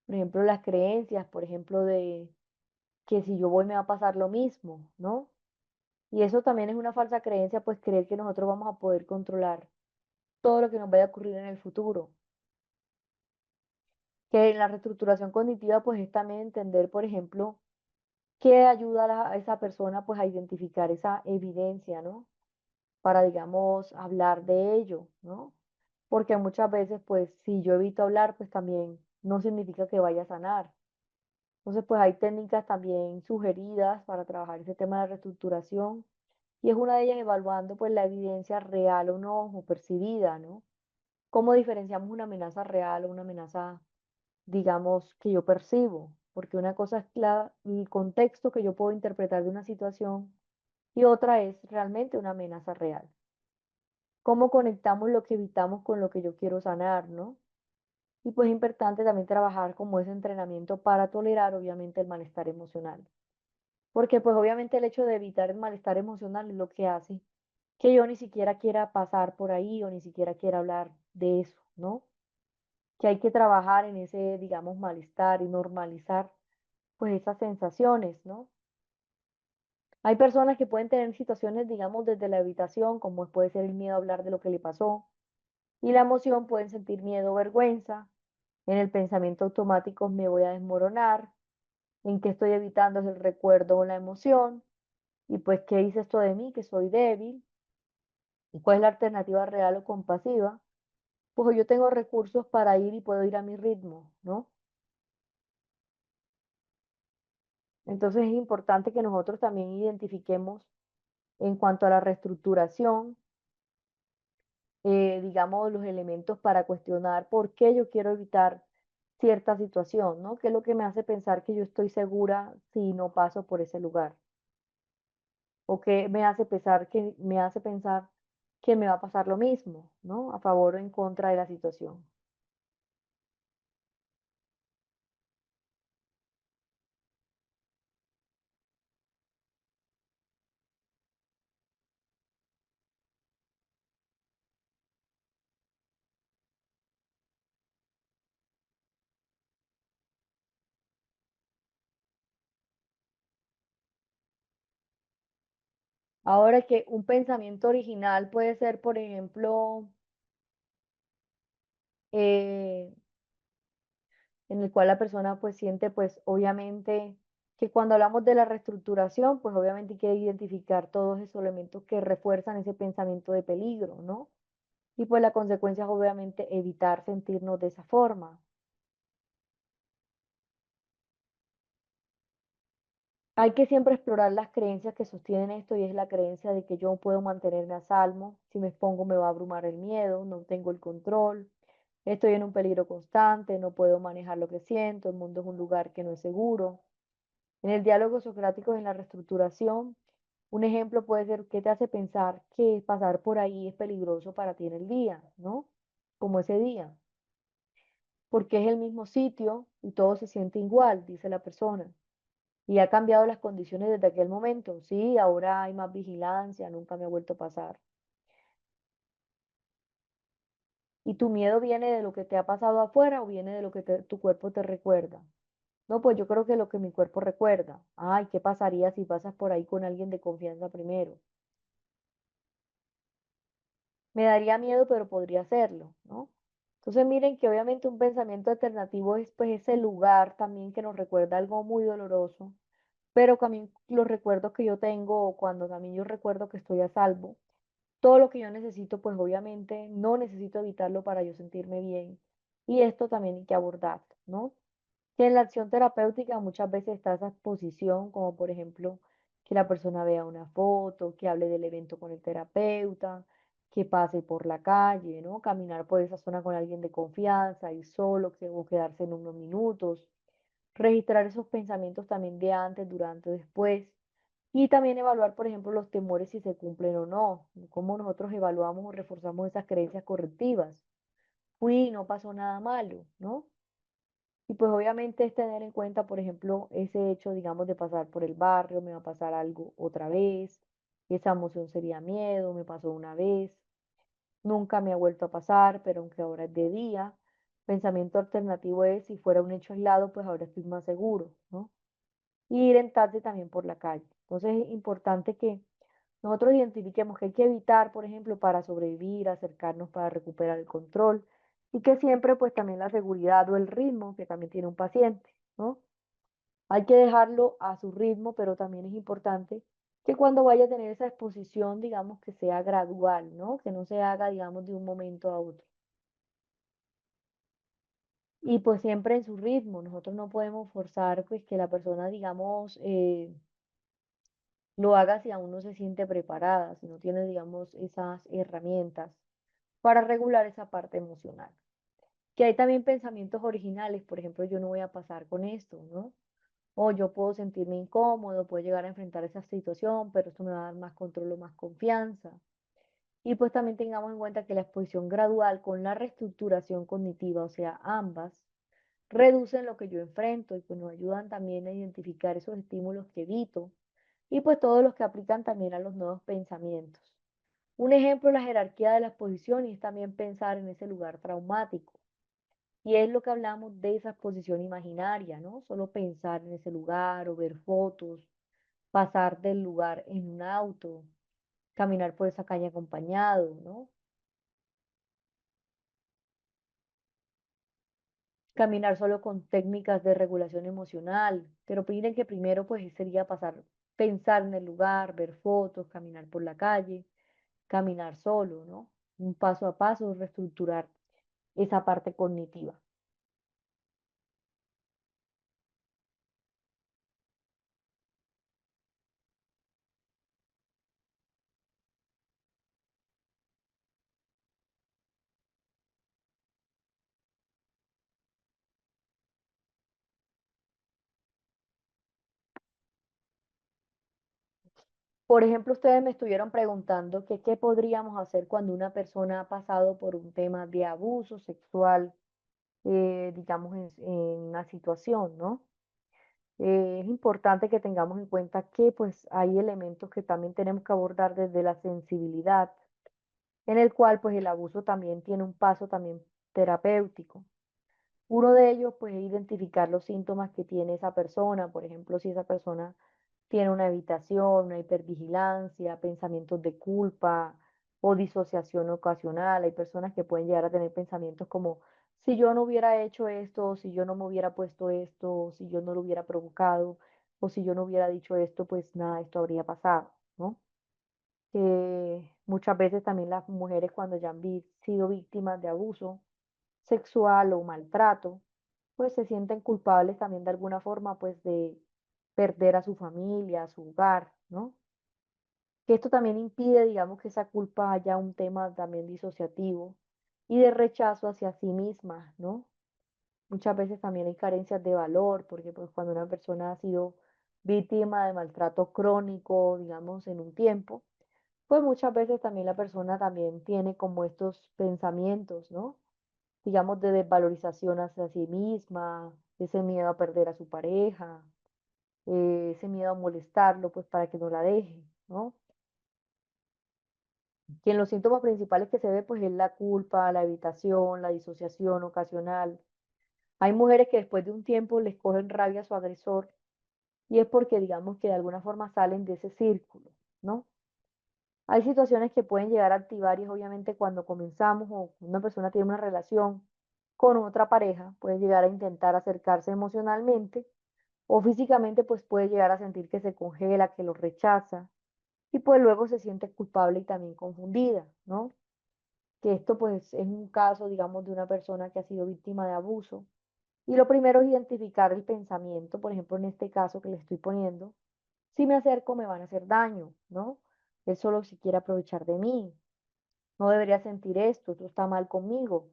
Por ejemplo, las creencias, por ejemplo, de que si yo voy me va a pasar lo mismo, ¿no? Y eso también es una falsa creencia, pues creer que nosotros vamos a poder controlar todo lo que nos vaya a ocurrir en el futuro. Que en la reestructuración cognitiva, pues es también entender, por ejemplo, qué ayuda a esa persona, pues a identificar esa evidencia, ¿no? Para, digamos, hablar de ello, ¿no? Porque muchas veces, pues, si yo evito hablar, pues también no significa que vaya a sanar. Entonces, pues hay técnicas también sugeridas para trabajar ese tema de reestructuración y es una de ellas evaluando pues la evidencia real o no, o percibida, ¿no? ¿Cómo diferenciamos una amenaza real o una amenaza, digamos, que yo percibo? Porque una cosa es el contexto que yo puedo interpretar de una situación y otra es realmente una amenaza real. ¿Cómo conectamos lo que evitamos con lo que yo quiero sanar, ¿no? Y pues es importante también trabajar como ese entrenamiento para tolerar obviamente el malestar emocional. Porque pues obviamente el hecho de evitar el malestar emocional es lo que hace que yo ni siquiera quiera pasar por ahí o ni siquiera quiera hablar de eso, ¿no? Que hay que trabajar en ese, digamos, malestar y normalizar pues esas sensaciones, ¿no? Hay personas que pueden tener situaciones, digamos, desde la evitación, como puede ser el miedo a hablar de lo que le pasó, y la emoción pueden sentir miedo o vergüenza. En el pensamiento automático me voy a desmoronar, en qué estoy evitando es el recuerdo o la emoción, y pues qué dice esto de mí, que soy débil, y cuál es la alternativa real o compasiva, pues yo tengo recursos para ir y puedo ir a mi ritmo, ¿no? Entonces es importante que nosotros también identifiquemos en cuanto a la reestructuración, digamos, los elementos para cuestionar por qué yo quiero evitar cierta situación, ¿no? ¿Qué es lo que me hace pensar que yo estoy segura si no paso por ese lugar? ¿O qué me hace pensar que me va a pasar lo mismo, ¿no? A favor o en contra de la situación. Ahora que un pensamiento original puede ser, por ejemplo, eh, en el cual la persona pues siente pues obviamente que cuando hablamos de la reestructuración, pues obviamente hay que identificar todos esos elementos que refuerzan ese pensamiento de peligro, ¿no? Y pues la consecuencia es obviamente evitar sentirnos de esa forma. Hay que siempre explorar las creencias que sostienen esto y es la creencia de que yo puedo mantenerme a salvo, si me expongo me va a abrumar el miedo, no tengo el control, estoy en un peligro constante, no puedo manejar lo que siento, el mundo es un lugar que no es seguro. En el diálogo socrático, en la reestructuración, un ejemplo puede ser qué te hace pensar que pasar por ahí es peligroso para ti en el día, ¿no? Como ese día, porque es el mismo sitio y todo se siente igual, dice la persona. Y ha cambiado las condiciones desde aquel momento. Sí, ahora hay más vigilancia, nunca me ha vuelto a pasar. ¿Y tu miedo viene de lo que te ha pasado afuera o viene de lo que tu cuerpo te recuerda? No, pues yo creo que lo que mi cuerpo recuerda. Ay, ¿qué pasaría si pasas por ahí con alguien de confianza primero? Me daría miedo, pero podría hacerlo, ¿no? Entonces miren que obviamente un pensamiento alternativo es pues ese lugar también que nos recuerda algo muy doloroso, pero también los recuerdos que yo tengo cuando también yo recuerdo que estoy a salvo. Todo lo que yo necesito, pues obviamente no necesito evitarlo para yo sentirme bien. Y esto también hay que abordarlo, ¿no? Que en la acción terapéutica muchas veces está esa exposición, como por ejemplo que la persona vea una foto, que hable del evento con el terapeuta, que pase por la calle, ¿no? Caminar por esa zona con alguien de confianza, y solo, o quedarse en unos minutos, registrar esos pensamientos también de antes, durante, después, y también evaluar, por ejemplo, los temores si se cumplen o no, cómo nosotros evaluamos o reforzamos esas creencias correctivas. Fui, no pasó nada malo, ¿no? Y pues obviamente es tener en cuenta, por ejemplo, ese hecho, digamos, de pasar por el barrio, me va a pasar algo otra vez, esa emoción sería miedo, me pasó una vez, nunca me ha vuelto a pasar, pero aunque ahora es de día, pensamiento alternativo es, si fuera un hecho aislado, pues ahora estoy más seguro, ¿no? Y ir en taxi también por la calle. Entonces es importante que nosotros identifiquemos que hay que evitar, por ejemplo, para sobrevivir, acercarnos para recuperar el control y que siempre pues también la seguridad o el ritmo que también tiene un paciente, ¿no? Hay que dejarlo a su ritmo, pero también es importante que cuando vaya a tener esa exposición, digamos, que sea gradual, ¿no? Que no se haga, digamos, de un momento a otro. Y pues siempre en su ritmo. Nosotros no podemos forzar pues que la persona, digamos, lo haga si aún no se siente preparada, si no tiene, digamos, esas herramientas para regular esa parte emocional. Que hay también pensamientos originales, por ejemplo, yo no voy a pasar con esto, ¿no? O yo puedo sentirme incómodo, puedo llegar a enfrentar esa situación, pero esto me va a dar más control o más confianza. Y pues también tengamos en cuenta que la exposición gradual con la reestructuración cognitiva, o sea, ambas, reducen lo que yo enfrento y pues nos ayudan también a identificar esos estímulos que evito y pues todos los que aplican también a los nuevos pensamientos. Un ejemplo es la jerarquía de la exposición y es también pensar en ese lugar traumático. Y es lo que hablamos de esa exposición imaginaria, ¿no? Solo pensar en ese lugar o ver fotos, pasar del lugar en un auto, caminar por esa calle acompañado, ¿no? Caminar solo con técnicas de regulación emocional. Pero miren que primero pues sería pasar, pensar en el lugar, ver fotos, caminar por la calle, caminar solo, ¿no? Un paso a paso, reestructurar esa parte cognitiva. Por ejemplo, ustedes me estuvieron preguntando que qué podríamos hacer cuando una persona ha pasado por un tema de abuso sexual, digamos, en una situación, ¿no? Es importante que tengamos en cuenta que pues hay elementos que también tenemos que abordar desde la sensibilidad, en el cual pues el abuso también tiene un paso también terapéutico. Uno de ellos, pues, es identificar los síntomas que tiene esa persona. Por ejemplo, si esa persona tiene una evitación, una hipervigilancia, pensamientos de culpa o disociación ocasional. Hay personas que pueden llegar a tener pensamientos como, si yo no hubiera hecho esto, si yo no me hubiera puesto esto, si yo no lo hubiera provocado, o si yo no hubiera dicho esto, pues nada, esto habría pasado, ¿no? Muchas veces también las mujeres cuando ya han sido víctimas de abuso sexual o maltrato, pues se sienten culpables también de alguna forma, pues de perder a su familia, a su hogar, ¿no? Que esto también impide, digamos, que esa culpa haya un tema también disociativo y de rechazo hacia sí misma, ¿no? Muchas veces también hay carencias de valor, porque pues cuando una persona ha sido víctima de maltrato crónico, digamos, en un tiempo, pues muchas veces también la persona también tiene como estos pensamientos, ¿no? Digamos, de desvalorización hacia sí misma, ese miedo a perder a su pareja, ese miedo a molestarlo, pues para que no la deje, ¿no? Que en los síntomas principales que se ve, pues es la culpa, la evitación, la disociación ocasional. Hay mujeres que después de un tiempo les cogen rabia a su agresor y es porque, digamos, que de alguna forma salen de ese círculo, ¿no? Hay situaciones que pueden llegar a activar y es obviamente cuando comenzamos o una persona tiene una relación con otra pareja, puede llegar a intentar acercarse emocionalmente o físicamente, pues puede llegar a sentir que se congela, que lo rechaza y pues luego se siente culpable y también confundida, ¿no? Que esto pues es un caso, digamos, de una persona que ha sido víctima de abuso. Y lo primero es identificar el pensamiento, por ejemplo, en este caso que le estoy poniendo, si me acerco me van a hacer daño, ¿no? Él solo se quiere aprovechar de mí, no debería sentir esto está mal conmigo.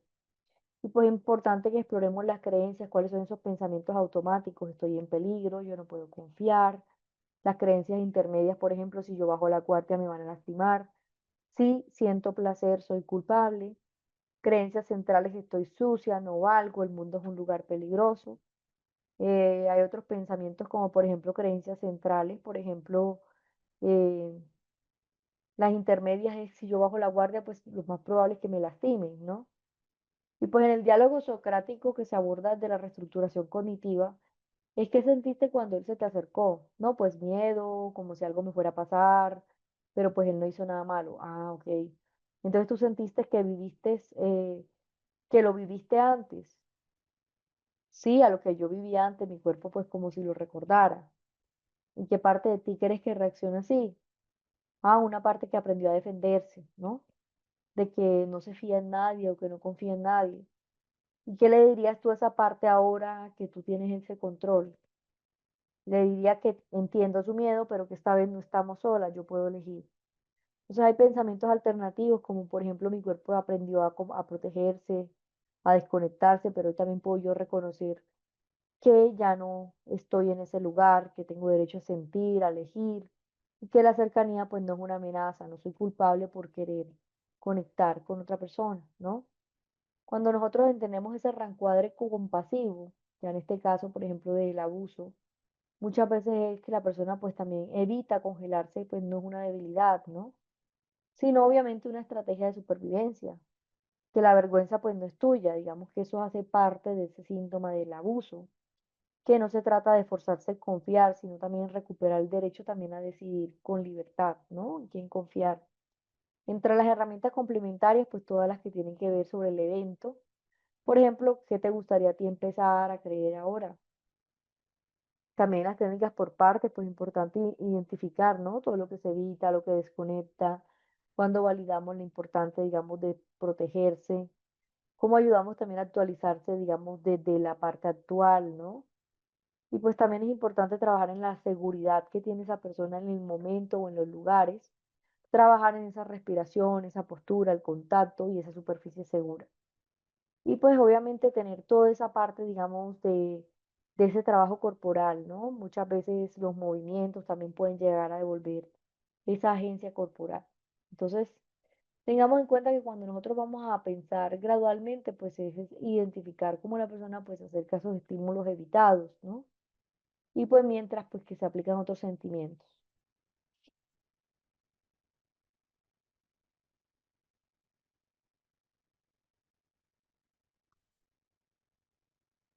Y pues es importante que exploremos las creencias, cuáles son esos pensamientos automáticos, estoy en peligro, yo no puedo confiar. Las creencias intermedias, por ejemplo, si yo bajo la guardia me van a lastimar. Si siento placer, soy culpable. Creencias centrales, estoy sucia, no valgo, el mundo es un lugar peligroso. Hay otros pensamientos como, por ejemplo, creencias centrales, por ejemplo, eh, las intermedias es si yo bajo la guardia, pues lo más probable es que me lastimen, ¿no? Y pues en el diálogo socrático que se aborda de la reestructuración cognitiva, es que sentiste cuando él se te acercó, ¿no? Pues miedo, como si algo me fuera a pasar, pero pues él no hizo nada malo. Ah, ok. Entonces tú sentiste que viviste, que lo viviste antes. Sí, a lo que yo vivía antes, mi cuerpo pues como si lo recordara. ¿En qué parte de ti crees que reacciona así? Ah, una parte que aprendió a defenderse, ¿no? De que no se fía en nadie o que no confía en nadie. ¿Y qué le dirías tú a esa parte ahora que tú tienes ese control? Le diría que entiendo su miedo, pero que esta vez no estamos solas, yo puedo elegir. Entonces hay pensamientos alternativos, como por ejemplo mi cuerpo aprendió a protegerse, a desconectarse, pero hoy también puedo yo reconocer que ya no estoy en ese lugar, que tengo derecho a sentir, a elegir, y que la cercanía pues no es una amenaza, no soy culpable por querer conectar con otra persona, ¿no? Cuando nosotros entendemos ese reencuadre compasivo, ya en este caso, por ejemplo, del abuso, muchas veces es que la persona pues también evita congelarse, pues no es una debilidad, ¿no? Sino obviamente una estrategia de supervivencia, que la vergüenza pues no es tuya, digamos que eso hace parte de ese síntoma del abuso, que no se trata de forzarse a confiar, sino también recuperar el derecho también a decidir con libertad, ¿no? En quién confiar. Entre las herramientas complementarias, pues todas las que tienen que ver sobre el evento. Por ejemplo, ¿qué te gustaría a ti empezar a creer ahora? También las técnicas por partes, pues importante identificar, ¿no? Todo lo que se evita, lo que desconecta, cuando validamos lo importante, digamos, de protegerse, cómo ayudamos también a actualizarse, digamos, desde la parte actual, ¿no? Y pues también es importante trabajar en la seguridad que tiene esa persona en el momento o en los lugares, trabajar en esa respiración, esa postura, el contacto y esa superficie segura. Y pues obviamente tener toda esa parte, digamos, de ese trabajo corporal, ¿no? Muchas veces los movimientos también pueden llegar a devolver esa agencia corporal. Entonces, tengamos en cuenta que cuando nosotros vamos a pensar gradualmente, pues es identificar cómo la persona pues acerca esos estímulos evitados, ¿no? Y pues mientras pues que se aplican otros sentimientos.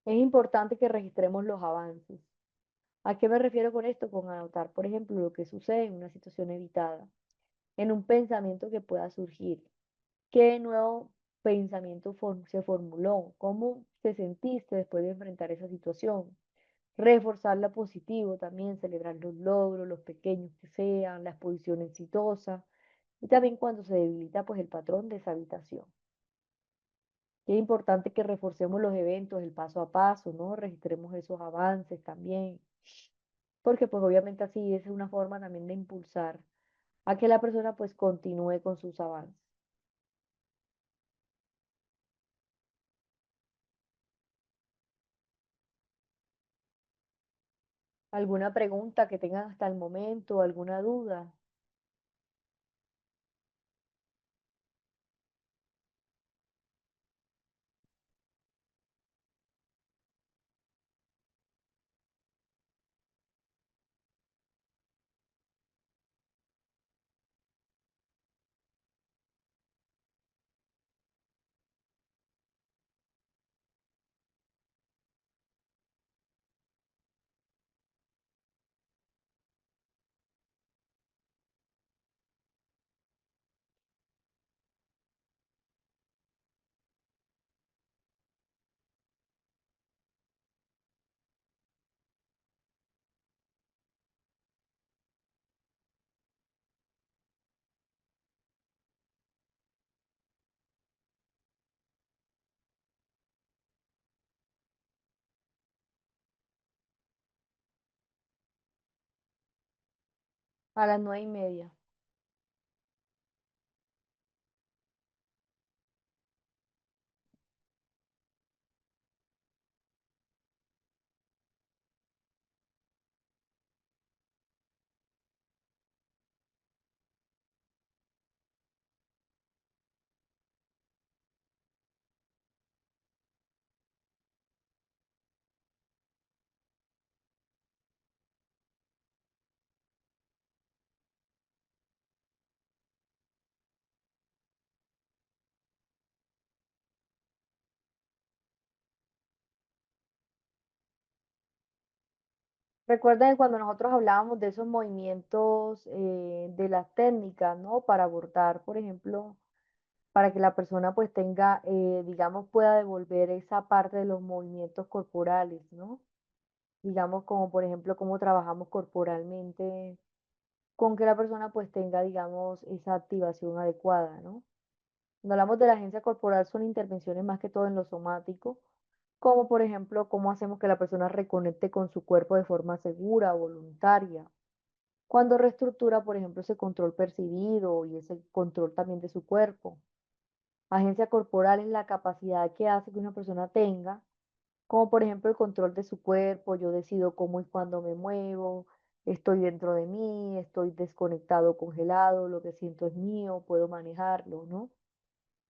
Es importante que registremos los avances. ¿A qué me refiero con esto? Con anotar, por ejemplo, lo que sucede en una situación evitada, en un pensamiento que pueda surgir. ¿Qué nuevo pensamiento se formuló? ¿Cómo te sentiste después de enfrentar esa situación? Reforzarla positivo también, celebrar los logros, los pequeños que sean, la exposición exitosa. Y también cuando se debilita pues el patrón de esa habitación. Es importante que reforcemos los eventos, el paso a paso, ¿no? Registremos esos avances también, porque pues obviamente así es una forma también de impulsar a que la persona pues continúe con sus avances. ¿Alguna pregunta que tengan hasta el momento, alguna duda? A las 9:30. Recuerda que cuando nosotros hablábamos de esos movimientos, de las técnicas, ¿no? Para abordar, por ejemplo, para que la persona pues tenga, digamos, pueda devolver esa parte de los movimientos corporales, ¿no? Digamos, como por ejemplo, cómo trabajamos corporalmente, con que la persona pues tenga, digamos, esa activación adecuada, ¿no? Cuando hablamos de la agencia corporal son intervenciones más que todo en lo somático, como por ejemplo, cómo hacemos que la persona reconecte con su cuerpo de forma segura, voluntaria. Cuando reestructura, por ejemplo, ese control percibido y ese control también de su cuerpo. Agencia corporal es la capacidad que hace que una persona tenga, como por ejemplo el control de su cuerpo, yo decido cómo y cuándo me muevo, estoy dentro de mí, estoy desconectado, congelado, lo que siento es mío, puedo manejarlo, ¿no?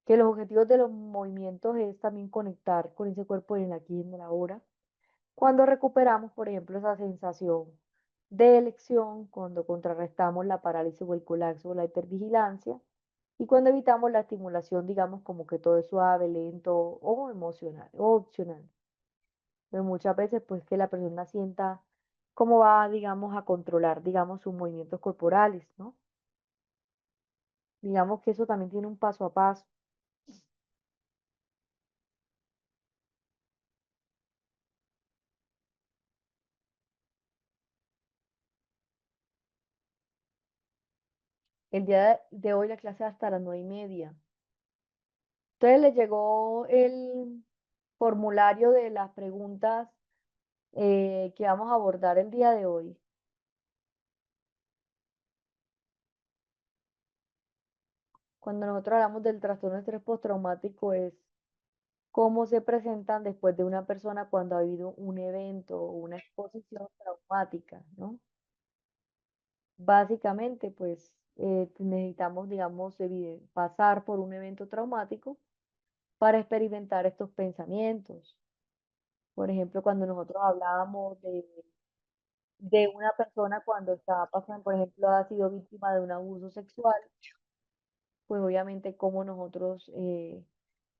Que los objetivos de los movimientos es también conectar con ese cuerpo en el aquí y en el ahora. Cuando recuperamos, por ejemplo, esa sensación de elección, cuando contrarrestamos la parálisis o el colapso o la hipervigilancia, y cuando evitamos la estimulación, digamos, como que todo es suave, lento o emocional o opcional. Pero muchas veces, pues, que la persona sienta cómo va, digamos, a controlar, digamos, sus movimientos corporales, ¿no? Digamos que eso también tiene un paso a paso. El día de hoy la clase hasta las 9:30. Entonces le llegó el formulario de las preguntas, que vamos a abordar el día de hoy. Cuando nosotros hablamos del trastorno de estrés postraumático es cómo se presentan después de una persona cuando ha habido un evento o una exposición traumática, ¿no? Básicamente, pues necesitamos, digamos, pasar por un evento traumático para experimentar estos pensamientos. Por ejemplo, cuando nosotros hablábamos de una persona cuando estaba pasando, por ejemplo, ha sido víctima de un abuso sexual, pues obviamente como nosotros,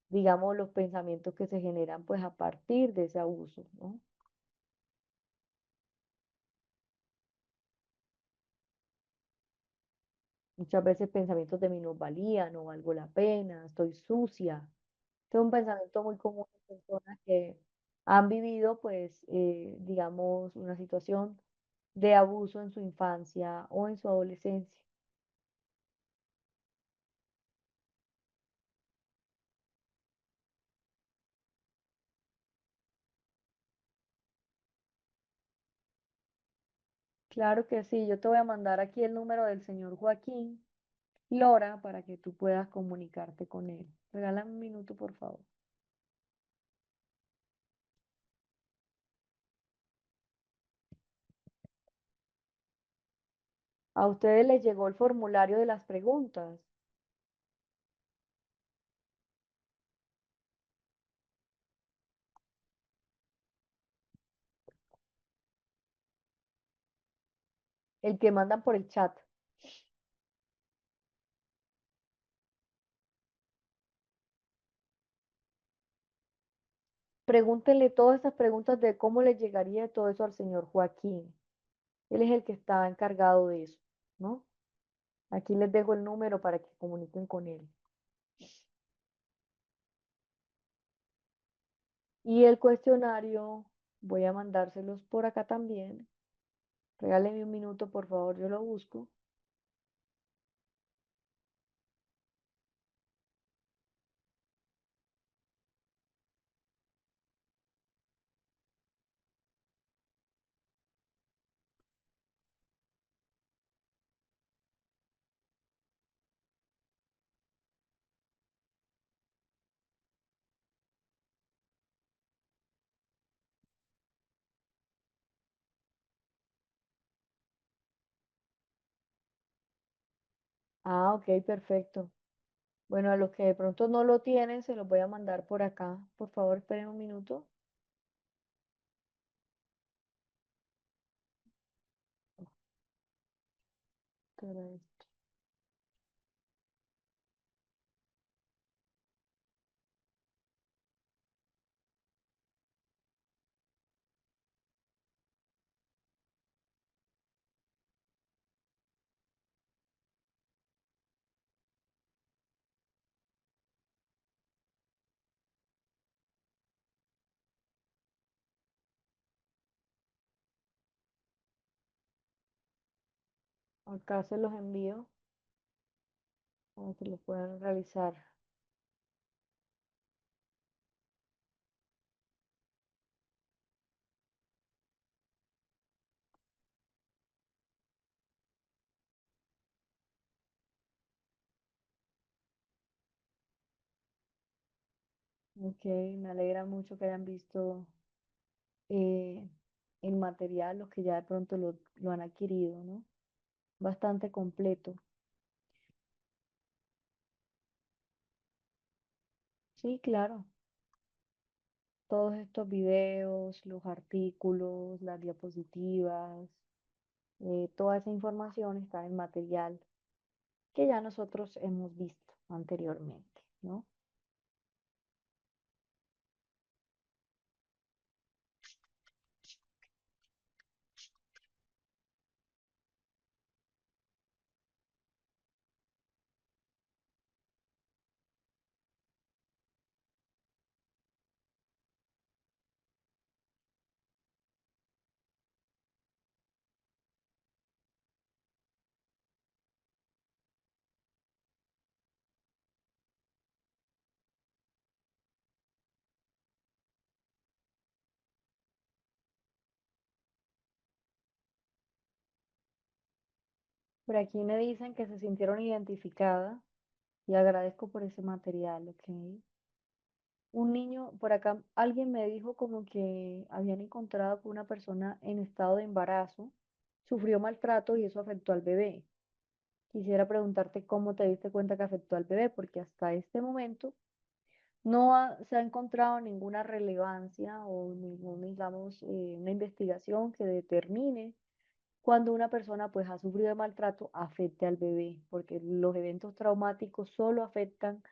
digamos, los pensamientos que se generan pues a partir de ese abuso, ¿no? Muchas veces pensamientos de minusvalía, no valgo la pena, estoy sucia. Este es un pensamiento muy común en personas que han vivido, pues, digamos, una situación de abuso en su infancia o en su adolescencia. Claro que sí, yo te voy a mandar aquí el número del señor Joaquín Lora para que tú puedas comunicarte con él. Regálame un minuto, por favor. A ustedes les llegó el formulario de las preguntas, el que mandan por el chat. Pregúntenle todas estas preguntas de cómo le llegaría todo eso al señor Joaquín. Él es el que está encargado de eso, ¿no? Aquí les dejo el número para que comuniquen con él. Y el cuestionario, voy a mandárselos por acá también. Regáleme un minuto, por favor, yo lo busco. Ah, ok, perfecto. Bueno, a los que de pronto no lo tienen, se los voy a mandar por acá. Por favor, esperen un minuto. ¿Qué era esto? Acá se los envío para que lo puedan realizar. Ok, me alegra mucho que hayan visto eh, el material, los que ya de pronto lo han adquirido, ¿no? Bastante completo. Sí, claro. Todos estos videos, los artículos, las diapositivas, toda esa información está en material que ya nosotros hemos visto anteriormente, ¿no? Por aquí me dicen que se sintieron identificadas y agradezco por ese material, ¿ok? Un niño, por acá alguien me dijo como que habían encontrado con una persona en estado de embarazo sufrió maltrato y eso afectó al bebé. Quisiera preguntarte cómo te diste cuenta que afectó al bebé, porque hasta este momento se ha encontrado ninguna relevancia o ningún, digamos, una investigación que determine cuando una persona pues ha sufrido de maltrato afecte al bebé, porque los eventos traumáticos solo afectan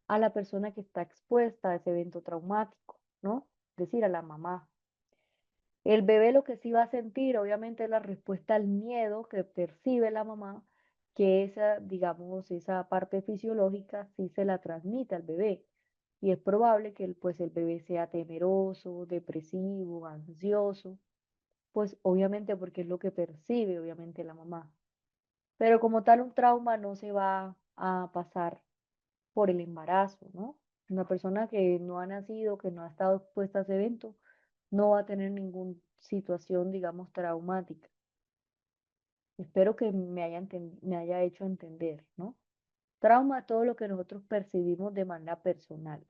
a la persona que está expuesta a ese evento traumático, ¿no? Es decir, a la mamá. El bebé lo que sí va a sentir, obviamente, es la respuesta al miedo que percibe la mamá, que esa, digamos, esa parte fisiológica sí se la transmite al bebé. Y es probable que pues el bebé sea temeroso, depresivo, ansioso, pues obviamente porque es lo que percibe, obviamente, la mamá. Pero como tal, un trauma no se va a pasar por el embarazo, ¿no? Una persona que no ha nacido, que no ha estado expuesta a ese evento, no va a tener ninguna situación, digamos, traumática. Espero que me haya hecho entender, ¿no? Trauma, todo lo que nosotros percibimos de manera personal.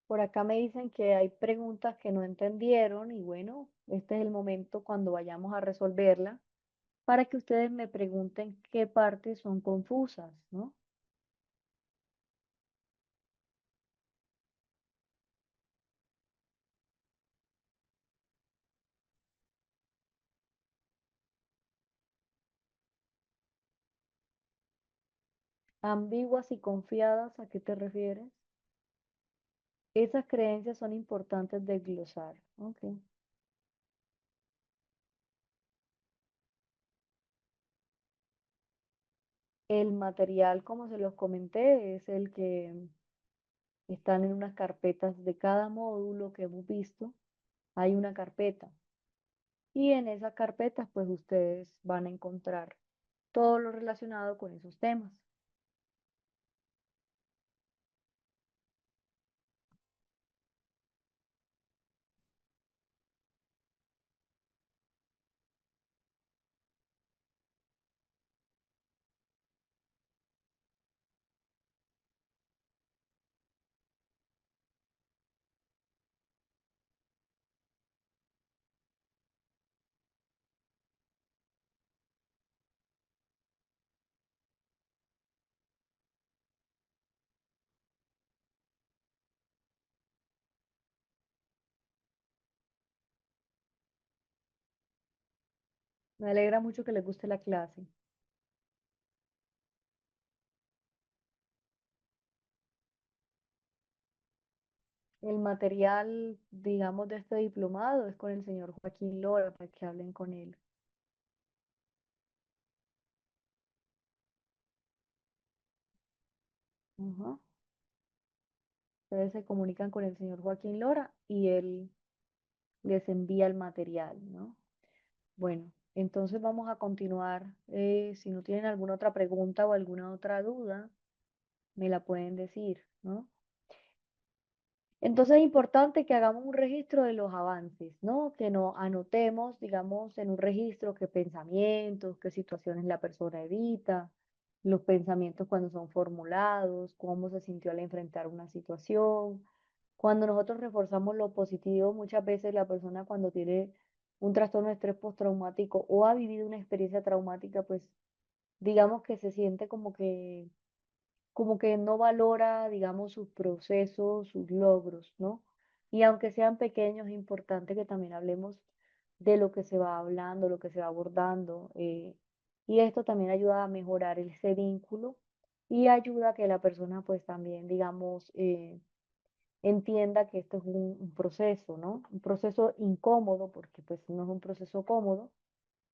Por acá me dicen que hay preguntas que no entendieron y bueno, este es el momento cuando vayamos a resolverla para que ustedes me pregunten qué partes son confusas, ¿no? Ambiguas y confiadas, ¿a qué te refieres? Esas creencias son importantes de glosar. Ok. El material, como se los comenté, es el que están en unas carpetas de cada módulo que hemos visto. Hay una carpeta y en esas carpetas pues ustedes van a encontrar todo lo relacionado con esos temas. Me alegra mucho que les guste la clase. El material, digamos, de este diplomado es con el señor Joaquín Lora para que hablen con él. Ajá. Ustedes se comunican con el señor Joaquín Lora y él les envía el material, ¿no? Bueno, entonces vamos a continuar. Si no tienen alguna otra pregunta o alguna otra duda, me la pueden decir, ¿no? Entonces es importante que hagamos un registro de los avances, ¿no? Que no anotemos, digamos, en un registro qué pensamientos, qué situaciones la persona evita, los pensamientos cuando son formulados, cómo se sintió al enfrentar una situación. Cuando nosotros reforzamos lo positivo, muchas veces la persona cuando tiene un trastorno de estrés postraumático o ha vivido una experiencia traumática, pues digamos que se siente como que como que no valora, digamos, sus procesos, sus logros, ¿no? Y aunque sean pequeños, es importante que también hablemos de lo que se va hablando, lo que se va abordando. Y esto también ayuda a mejorar ese vínculo y ayuda a que la persona pues también, digamos, entienda que esto es un proceso, ¿no? Un proceso incómodo, porque pues no es un proceso cómodo,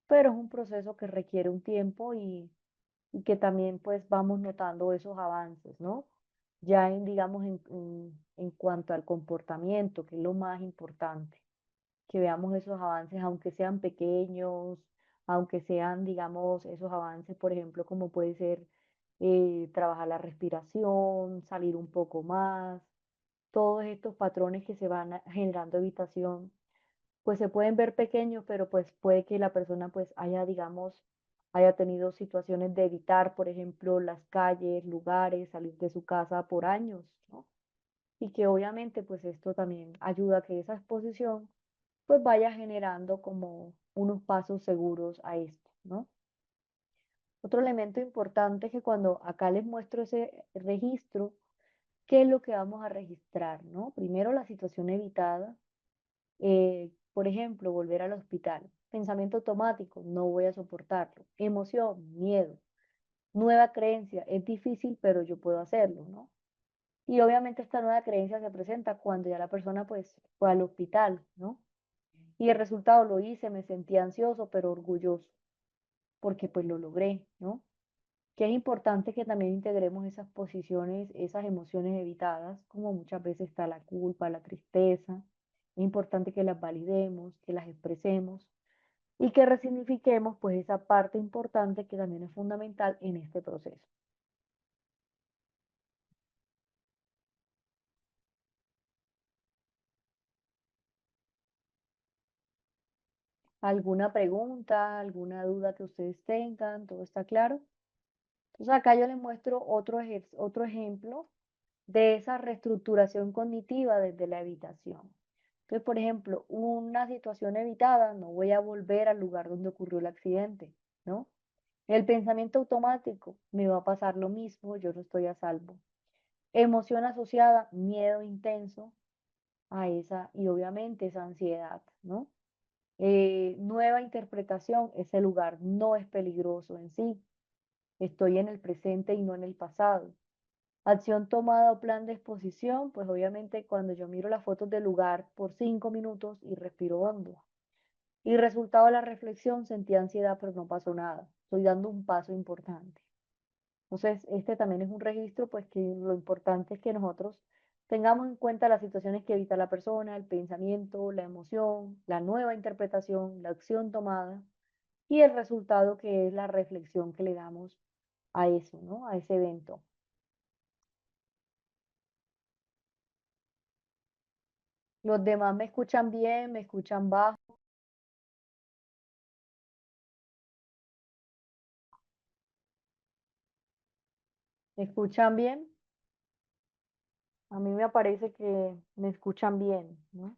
pero es un proceso que requiere un tiempo y que también pues vamos notando esos avances, ¿no? Ya en, digamos, en cuanto al comportamiento, que es lo más importante, que veamos esos avances, aunque sean pequeños, aunque sean, digamos, esos avances, por ejemplo, como puede ser trabajar la respiración, salir un poco más, todos estos patrones que se van generando evitación pues se pueden ver pequeños, pero pues puede que la persona pues haya, digamos, haya tenido situaciones de evitar, por ejemplo, las calles, lugares, salir de su casa por años, ¿no? Y que obviamente pues esto también ayuda a que esa exposición pues vaya generando como unos pasos seguros a esto, ¿no? Otro elemento importante es que cuando acá les muestro ese registro, ¿qué es lo que vamos a registrar, no? Primero la situación evitada, por ejemplo, volver al hospital. Pensamiento automático, no voy a soportarlo. Emoción, miedo. Nueva creencia, es difícil, pero yo puedo hacerlo, ¿no? Y obviamente esta nueva creencia se presenta cuando ya la persona pues fue al hospital, ¿no? Y el resultado lo hice, me sentí ansioso, pero orgulloso, porque pues lo logré, ¿no? Que es importante que también integremos esas posiciones, esas emociones evitadas, como muchas veces está la culpa, la tristeza. Es importante que las validemos, que las expresemos y que resignifiquemos pues esa parte importante que también es fundamental en este proceso. ¿Alguna pregunta, alguna duda que ustedes tengan? ¿Todo está claro? Entonces acá yo les muestro otro ejemplo de esa reestructuración cognitiva desde la evitación. Entonces, por ejemplo, una situación evitada, no voy a volver al lugar donde ocurrió el accidente, ¿no? El pensamiento automático, me va a pasar lo mismo, yo no estoy a salvo. Emoción asociada, miedo intenso a esa y obviamente esa ansiedad, ¿no? Nueva interpretación, ese lugar no es peligroso en sí, estoy en el presente y no en el pasado. Acción tomada o plan de exposición, pues obviamente cuando yo miro las fotos del lugar por 5 minutos y respiro hondo. Y resultado de la reflexión, sentí ansiedad, pero no pasó nada. Estoy dando un paso importante. Entonces, este también es un registro, pues que lo importante es que nosotros tengamos en cuenta las situaciones que evita la persona, el pensamiento, la emoción, la nueva interpretación, la acción tomada y el resultado que es la reflexión que le damos a eso, ¿no? A ese evento. Los demás me escuchan bien, me escuchan bajo, me escuchan bien. A mí me parece que me escuchan bien, ¿no?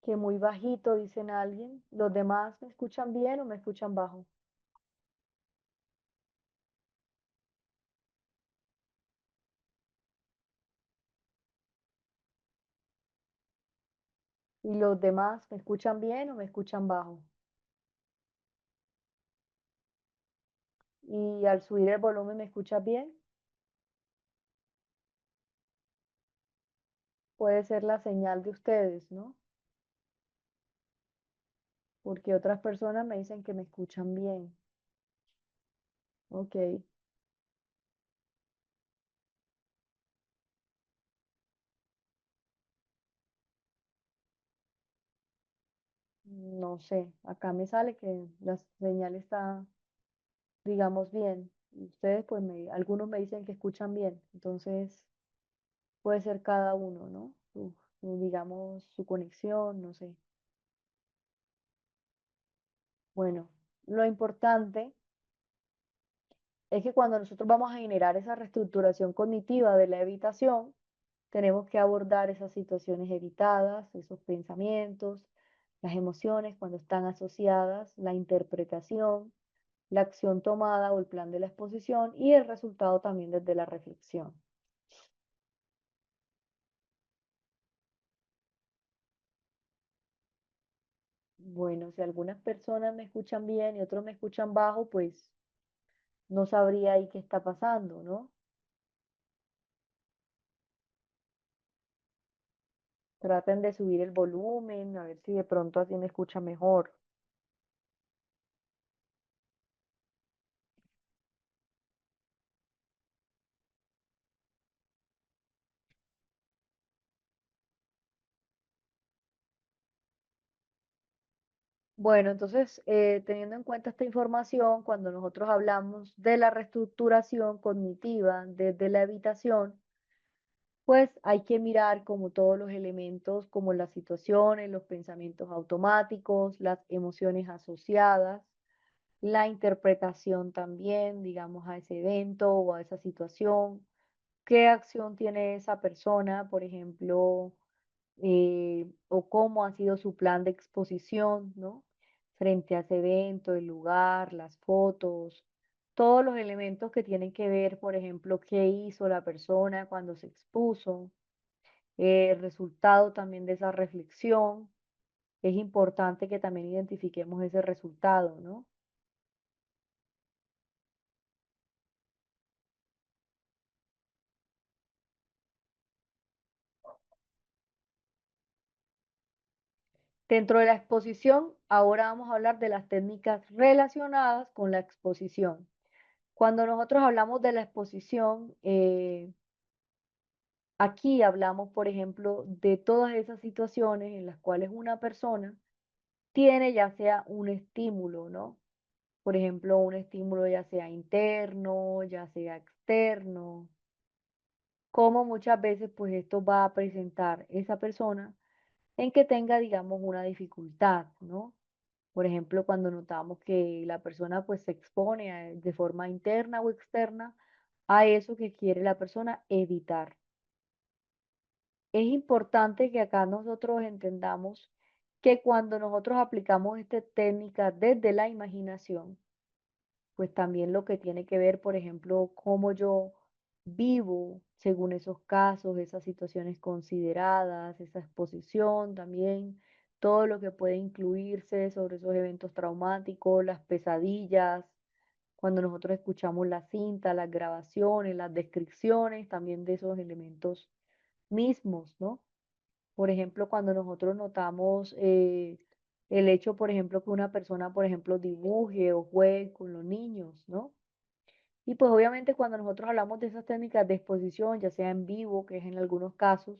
Que muy bajito, dicen alguien. ¿Los demás me escuchan bien o me escuchan bajo? ¿Y los demás me escuchan bien o me escuchan bajo? Y al subir el volumen me escuchas bien. Puede ser la señal de ustedes, ¿no? Porque otras personas me dicen que me escuchan bien. Ok, no sé. Acá me sale que la señal está, digamos, bien. Y ustedes, pues, algunos me dicen que escuchan bien. Entonces, puede ser cada uno, ¿no? Digamos, su conexión, no sé. Bueno, lo importante es que cuando nosotros vamos a generar esa reestructuración cognitiva de la evitación, tenemos que abordar esas situaciones evitadas, esos pensamientos, Las emociones cuando están asociadas, la interpretación, la acción tomada o el plan de la exposición y el resultado también desde la reflexión. Bueno, si algunas personas me escuchan bien y otros me escuchan bajo, pues no sabría ahí qué está pasando, ¿no? Traten de subir el volumen, a ver si de pronto así me escucha mejor. Bueno, entonces, teniendo en cuenta esta información, cuando nosotros hablamos de la reestructuración cognitiva desde la evitación, pues hay que mirar como todos los elementos, como las situaciones, los pensamientos automáticos, las emociones asociadas, la interpretación también, digamos, a ese evento o a esa situación, qué acción tiene esa persona, por ejemplo, o cómo ha sido su plan de exposición, ¿no? Frente a ese evento, el lugar, las fotos, todos los elementos que tienen que ver, por ejemplo, qué hizo la persona cuando se expuso, el resultado también de esa reflexión. Es importante que también identifiquemos ese resultado, ¿no? Dentro de la exposición, ahora vamos a hablar de las técnicas relacionadas con la exposición. Cuando nosotros hablamos de la exposición, aquí hablamos, por ejemplo, de todas esas situaciones en las cuales una persona tiene ya sea un estímulo, ¿no? Por ejemplo, un estímulo ya sea interno, ya sea externo, como muchas veces pues esto va a presentar esa persona en que tenga, digamos, una dificultad, ¿no? Por ejemplo, cuando notamos que la persona pues se expone de forma interna o externa a eso que quiere la persona evitar. Es importante que acá nosotros entendamos que cuando nosotros aplicamos esta técnica desde la imaginación, pues también lo que tiene que ver, por ejemplo, cómo yo vivo según esos casos, esas situaciones consideradas, esa exposición también, todo lo que puede incluirse sobre esos eventos traumáticos, las pesadillas, cuando nosotros escuchamos la cinta, las grabaciones, las descripciones también de esos elementos mismos, ¿no? Por ejemplo, cuando nosotros notamos el hecho, por ejemplo, que una persona, por ejemplo, dibuje o juegue con los niños, ¿no? Y pues obviamente cuando nosotros hablamos de esas técnicas de exposición, ya sea en vivo, que es en algunos casos,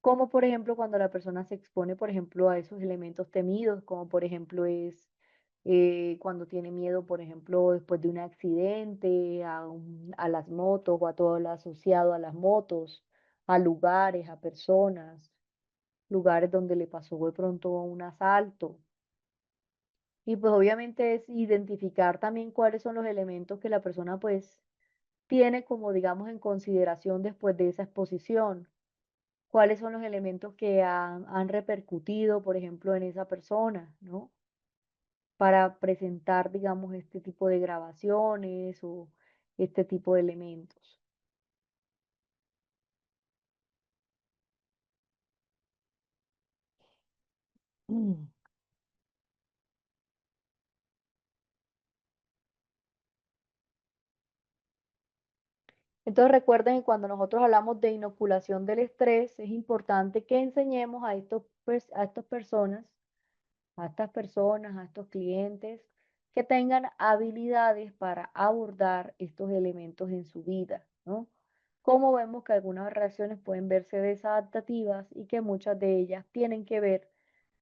como por ejemplo cuando la persona se expone, por ejemplo, a esos elementos temidos, como por ejemplo es cuando tiene miedo, por ejemplo, después de un accidente, a las motos o a todo lo asociado a las motos, a lugares, a personas, lugares donde le pasó de pronto un asalto. Y pues obviamente es identificar también cuáles son los elementos que la persona pues tiene como digamos en consideración después de esa exposición. Cuáles son los elementos que han repercutido, por ejemplo, en esa persona, ¿no? Para presentar, digamos, este tipo de grabaciones o este tipo de elementos. Mm. Entonces recuerden que cuando nosotros hablamos de inoculación del estrés, es importante que enseñemos a a a estas personas, a estos clientes, que tengan habilidades para abordar estos elementos en su vida, ¿no? Como vemos que algunas reacciones pueden verse desadaptativas y que muchas de ellas tienen que ver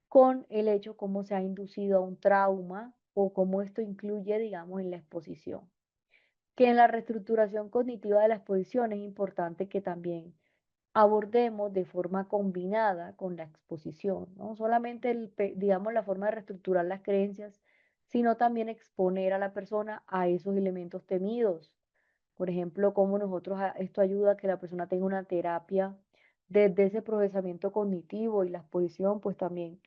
con el hecho cómo se ha inducido a un trauma o cómo esto incluye, digamos, en la exposición. Que en la reestructuración cognitiva de la exposición es importante que también abordemos de forma combinada con la exposición, no solamente digamos la forma de reestructurar las creencias, sino también exponer a la persona a esos elementos temidos. Por ejemplo, cómo esto ayuda a que la persona tenga una terapia desde ese procesamiento cognitivo y la exposición, pues también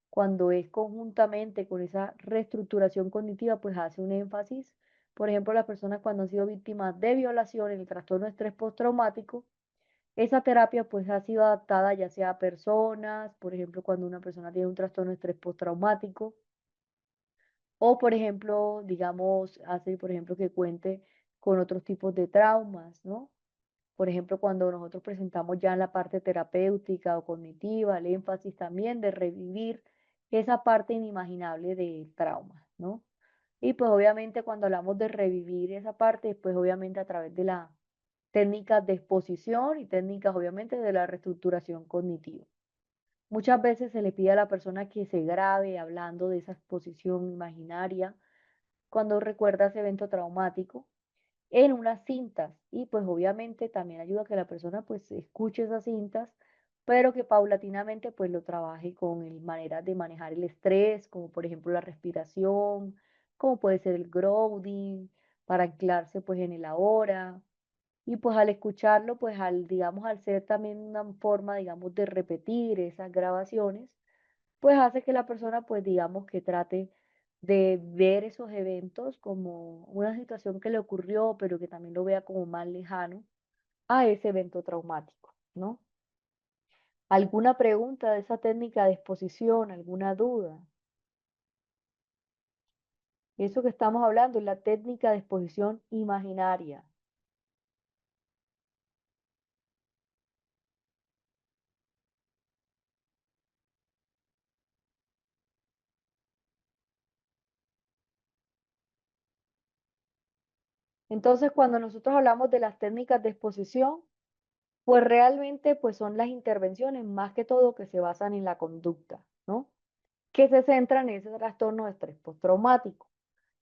cuando es conjuntamente con esa reestructuración cognitiva, pues hace un énfasis. Por ejemplo, las personas cuando han sido víctimas de violación en el trastorno de estrés postraumático, esa terapia pues ha sido adaptada ya sea a personas, por ejemplo, cuando una persona tiene un trastorno de estrés postraumático, o por ejemplo, digamos, hace, por ejemplo, que cuente con otros tipos de traumas, ¿no? Por ejemplo, cuando nosotros presentamos ya en la parte terapéutica o cognitiva, el énfasis también de revivir esa parte inimaginable del trauma, ¿no? Y pues obviamente cuando hablamos de revivir esa parte, pues obviamente a través de la técnicas de exposición y técnicas obviamente de la reestructuración cognitiva. Muchas veces se le pide a la persona que se grabe hablando de esa exposición imaginaria cuando recuerda ese evento traumático en unas cintas y pues obviamente también ayuda a que la persona pues escuche esas cintas, pero que paulatinamente pues lo trabaje con maneras de manejar el estrés, como por ejemplo la respiración, como puede ser el grounding, para anclarse pues en el ahora. Y pues al escucharlo, pues al, digamos, al ser también una forma, digamos, de repetir esas grabaciones, pues hace que la persona, pues digamos, que trate de ver esos eventos como una situación que le ocurrió, pero que también lo vea como más lejano a ese evento traumático, ¿no? ¿Alguna pregunta de esa técnica de exposición? ¿Alguna duda? Eso que estamos hablando es la técnica de exposición imaginaria. Entonces, cuando nosotros hablamos de las técnicas de exposición, pues realmente pues son las intervenciones más que todo que se basan en la conducta, ¿no? Que se centran en ese trastorno de estrés postraumático.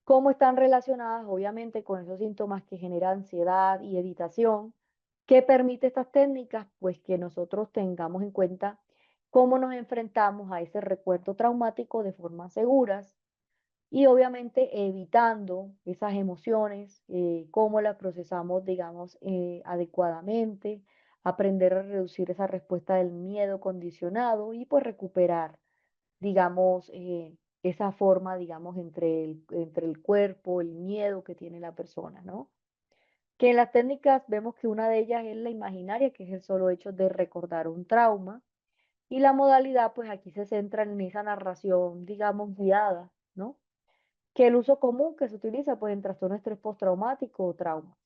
¿Cómo están relacionadas? Obviamente con esos síntomas que generan ansiedad y evitación. ¿Qué permite estas técnicas? Pues que nosotros tengamos en cuenta cómo nos enfrentamos a ese recuerdo traumático de formas seguras y obviamente evitando esas emociones, cómo las procesamos, digamos, adecuadamente, aprender a reducir esa respuesta del miedo condicionado y pues recuperar, digamos, esa forma, digamos, entre el cuerpo, el miedo que tiene la persona, ¿no? Que en las técnicas vemos que una de ellas es la imaginaria, que es el solo hecho de recordar un trauma, y la modalidad, pues aquí se centra en esa narración, digamos, guiada, ¿no? Que el uso común que se utiliza pues en trastorno de estrés postraumático o trauma.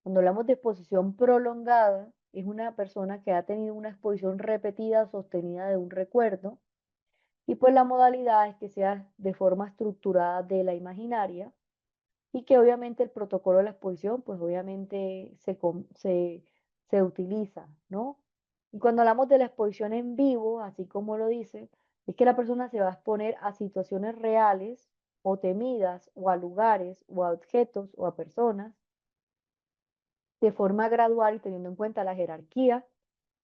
Cuando hablamos de exposición prolongada, es una persona que ha tenido una exposición repetida, sostenida de un recuerdo, y pues la modalidad es que sea de forma estructurada de la imaginaria y que obviamente el protocolo de la exposición pues obviamente se utiliza, ¿no? Y cuando hablamos de la exposición en vivo, así como lo dice, es que la persona se va a exponer a situaciones reales o temidas o a lugares o a objetos o a personas de forma gradual y teniendo en cuenta la jerarquía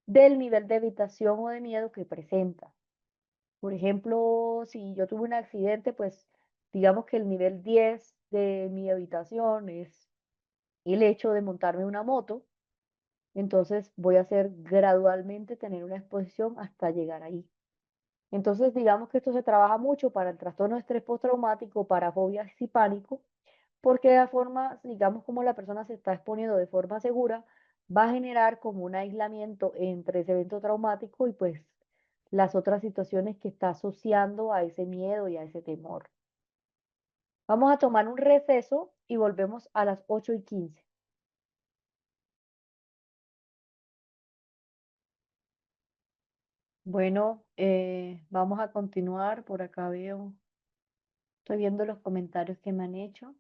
del nivel de evitación o de miedo que presenta. Por ejemplo, si yo tuve un accidente, pues digamos que el nivel 10 de mi evitación es el hecho de montarme una moto, entonces voy a hacer gradualmente tener una exposición hasta llegar ahí. Entonces, digamos que esto se trabaja mucho para el trastorno de estrés postraumático, para fobias y pánico, porque de forma, digamos, como la persona se está exponiendo de forma segura, va a generar como un aislamiento entre ese evento traumático y pues las otras situaciones que está asociando a ese miedo y a ese temor. Vamos a tomar un receso y volvemos a las 8:15. Bueno, vamos a continuar. Por acá veo, estoy viendo los comentarios que me han hecho.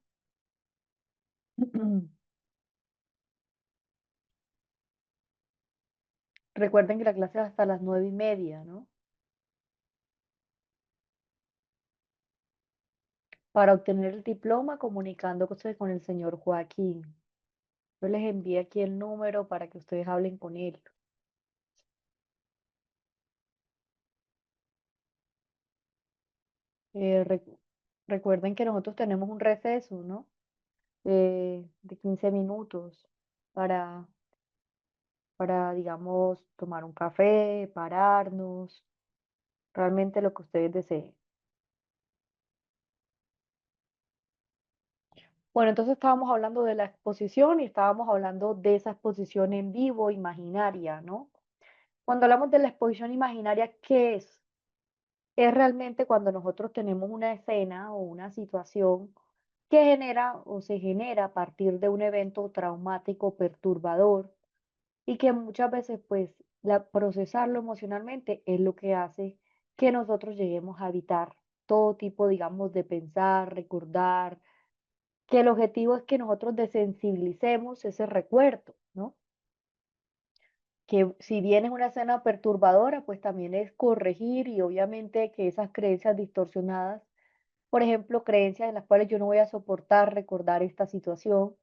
Recuerden que la clase es hasta las 9:30, ¿no? Para obtener el diploma comunicándose con el señor Joaquín. Yo les envié aquí el número para que ustedes hablen con él. Eh, recu- Recuerden que nosotros tenemos un receso, ¿no? De 15 minutos para, digamos, tomar un café, pararnos, realmente lo que ustedes deseen. Bueno, entonces estábamos hablando de la exposición y estábamos hablando de esa exposición en vivo imaginaria, ¿no? Cuando hablamos de la exposición imaginaria, ¿qué es? Es realmente cuando nosotros tenemos una escena o una situación que genera o se genera a partir de un evento traumático perturbador y que muchas veces pues procesarlo emocionalmente es lo que hace que nosotros lleguemos a evitar todo tipo, digamos, de pensar, recordar, que el objetivo es que nosotros desensibilicemos ese recuerdo, ¿no? Que si bien es una escena perturbadora, pues también es corregir y obviamente que esas creencias distorsionadas, por ejemplo, creencias en las cuales yo no voy a soportar recordar esta situación,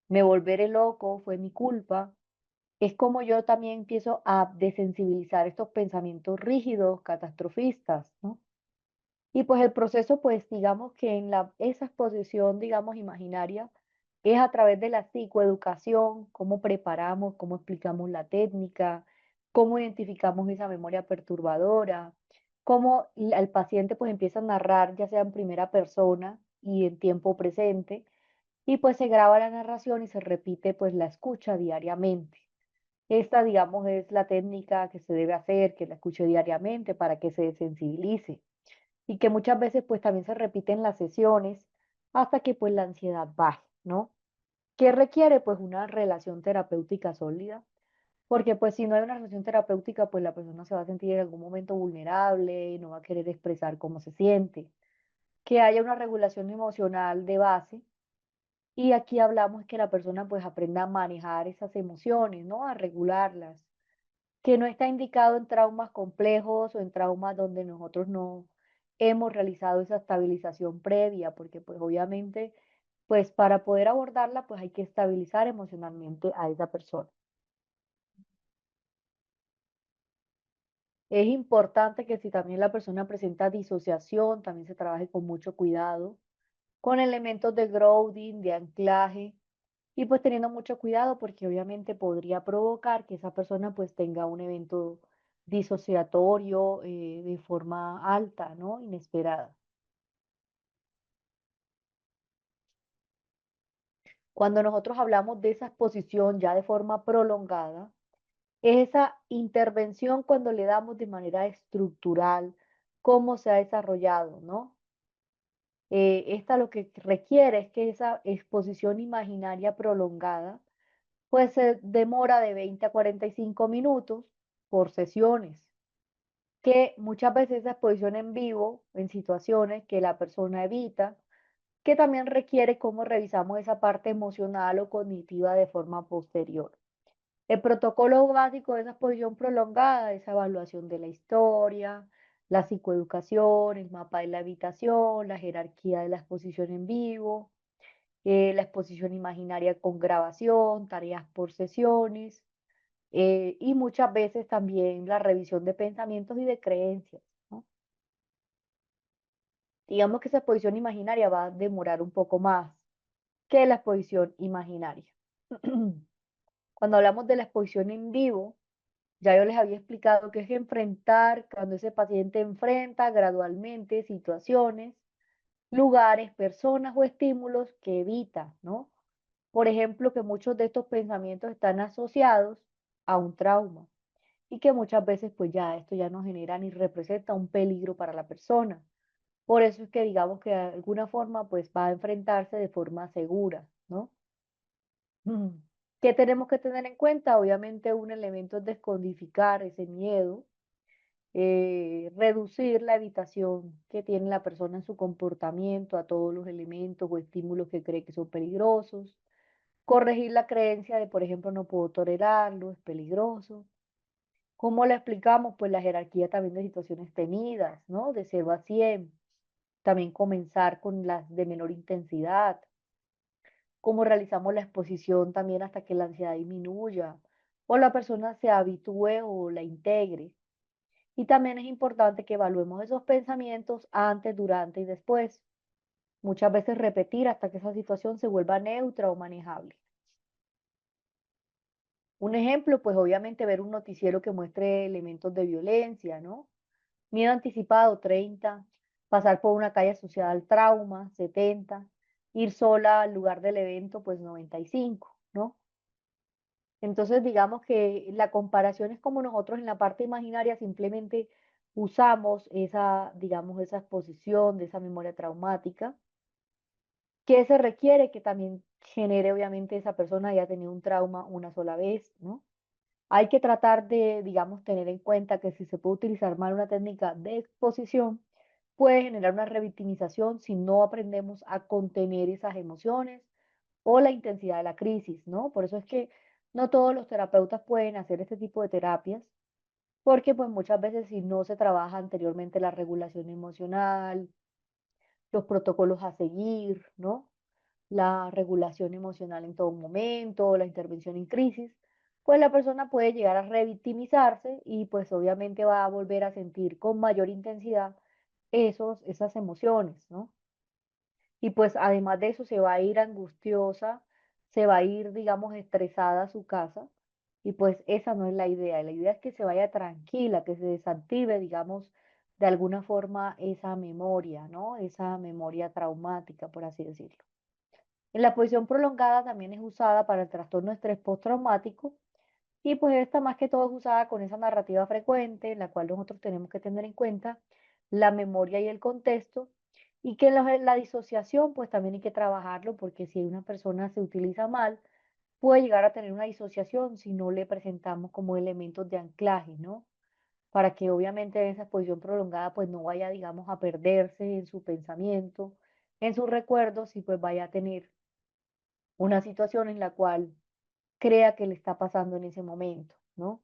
me volveré loco, fue mi culpa, es como yo también empiezo a desensibilizar estos pensamientos rígidos, catastrofistas, ¿no? Y pues el proceso, pues digamos que en esa exposición, digamos, imaginaria, es a través de la psicoeducación, cómo preparamos, cómo explicamos la técnica, cómo identificamos esa memoria perturbadora, cómo el paciente pues empieza a narrar, ya sea en primera persona y en tiempo presente, y pues se graba la narración y se repite pues la escucha diariamente. Esta, digamos, es la técnica que se debe hacer, que la escuche diariamente para que se desensibilice y que muchas veces pues también se repiten las sesiones hasta que pues la ansiedad baje, ¿no? ¿Qué requiere? Pues una relación terapéutica sólida, porque pues si no hay una relación terapéutica pues la persona se va a sentir en algún momento vulnerable, no va a querer expresar cómo se siente, que haya una regulación emocional de base y aquí hablamos que la persona pues aprenda a manejar esas emociones, ¿no? A regularlas que no está indicado en traumas complejos o en traumas donde nosotros no hemos realizado esa estabilización previa, porque pues obviamente, pues para poder abordarla, pues hay que estabilizar emocionalmente a esa persona. Es importante que si también la persona presenta disociación, también se trabaje con mucho cuidado, con elementos de grounding, de anclaje, y pues teniendo mucho cuidado porque obviamente podría provocar que esa persona pues tenga un evento disociatorio de forma alta, ¿no? Inesperada. Cuando nosotros hablamos de esa exposición ya de forma prolongada, es esa intervención cuando le damos de manera estructural cómo se ha desarrollado, ¿no? Esta lo que requiere es que esa exposición imaginaria prolongada pues se demora de 20 a 45 minutos por sesiones, que muchas veces esa exposición en vivo, en situaciones que la persona evita, que también requiere cómo revisamos esa parte emocional o cognitiva de forma posterior. El protocolo básico de esa exposición prolongada es evaluación de la historia, la psicoeducación, el mapa de la habitación, la jerarquía de la exposición en vivo, la exposición imaginaria con grabación, tareas por sesiones, y muchas veces también la revisión de pensamientos y de creencias, ¿no? Digamos que esa exposición imaginaria va a demorar un poco más que la exposición imaginaria. Cuando hablamos de la exposición en vivo, ya yo les había explicado que es enfrentar, cuando ese paciente enfrenta gradualmente situaciones, lugares, personas o estímulos que evita, ¿no? Por ejemplo, que muchos de estos pensamientos están asociados a un trauma y que muchas veces pues ya esto ya no genera ni representa un peligro para la persona. Por eso es que digamos que de alguna forma pues va a enfrentarse de forma segura, ¿no? Mm. ¿Qué tenemos que tener en cuenta? Obviamente un elemento es descodificar ese miedo, reducir la evitación que tiene la persona en su comportamiento a todos los elementos o estímulos que cree que son peligrosos, corregir la creencia de, por ejemplo, no puedo tolerarlo, es peligroso. ¿Cómo le explicamos? Pues la jerarquía también de situaciones tenidas, ¿no? De 0 a 100. También comenzar con las de menor intensidad. Cómo realizamos la exposición también hasta que la ansiedad disminuya o la persona se habitúe o la integre. Y también es importante que evaluemos esos pensamientos antes, durante y después. Muchas veces repetir hasta que esa situación se vuelva neutra o manejable. Un ejemplo, pues obviamente ver un noticiero que muestre elementos de violencia, ¿no? Miedo anticipado, 30. Pasar por una calle asociada al trauma, 70. Ir sola al lugar del evento, pues 95, ¿no? Entonces, digamos que la comparación es como nosotros en la parte imaginaria simplemente usamos esa, digamos, esa exposición de esa memoria traumática, que se requiere que también genere, obviamente, esa persona haya tenido un trauma una sola vez, ¿no? Hay que tratar de, digamos, tener en cuenta que si se puede utilizar mal una técnica de exposición, puede generar una revictimización si no aprendemos a contener esas emociones o la intensidad de la crisis, ¿no? Por eso es que no todos los terapeutas pueden hacer este tipo de terapias, porque pues muchas veces si no se trabaja anteriormente la regulación emocional, los protocolos a seguir, ¿no? La regulación emocional en todo momento, la intervención en crisis, pues la persona puede llegar a revictimizarse y pues obviamente va a volver a sentir con mayor intensidad esas emociones, ¿no? Y pues además de eso se va a ir angustiosa, se va a ir, digamos, estresada a su casa y pues esa no es la idea es que se vaya tranquila, que se desactive, digamos, de alguna forma esa memoria, ¿no? Esa memoria traumática, por así decirlo. En la posición prolongada también es usada para el trastorno de estrés postraumático y pues esta más que todo es usada con esa narrativa frecuente en la cual nosotros tenemos que tener en cuenta la memoria y el contexto y que la disociación pues también hay que trabajarlo porque si una persona se utiliza mal puede llegar a tener una disociación si no le presentamos como elementos de anclaje, ¿no? Para que obviamente esa exposición prolongada pues no vaya, digamos, a perderse en su pensamiento, en sus recuerdos y pues vaya a tener una situación en la cual crea que le está pasando en ese momento, ¿no?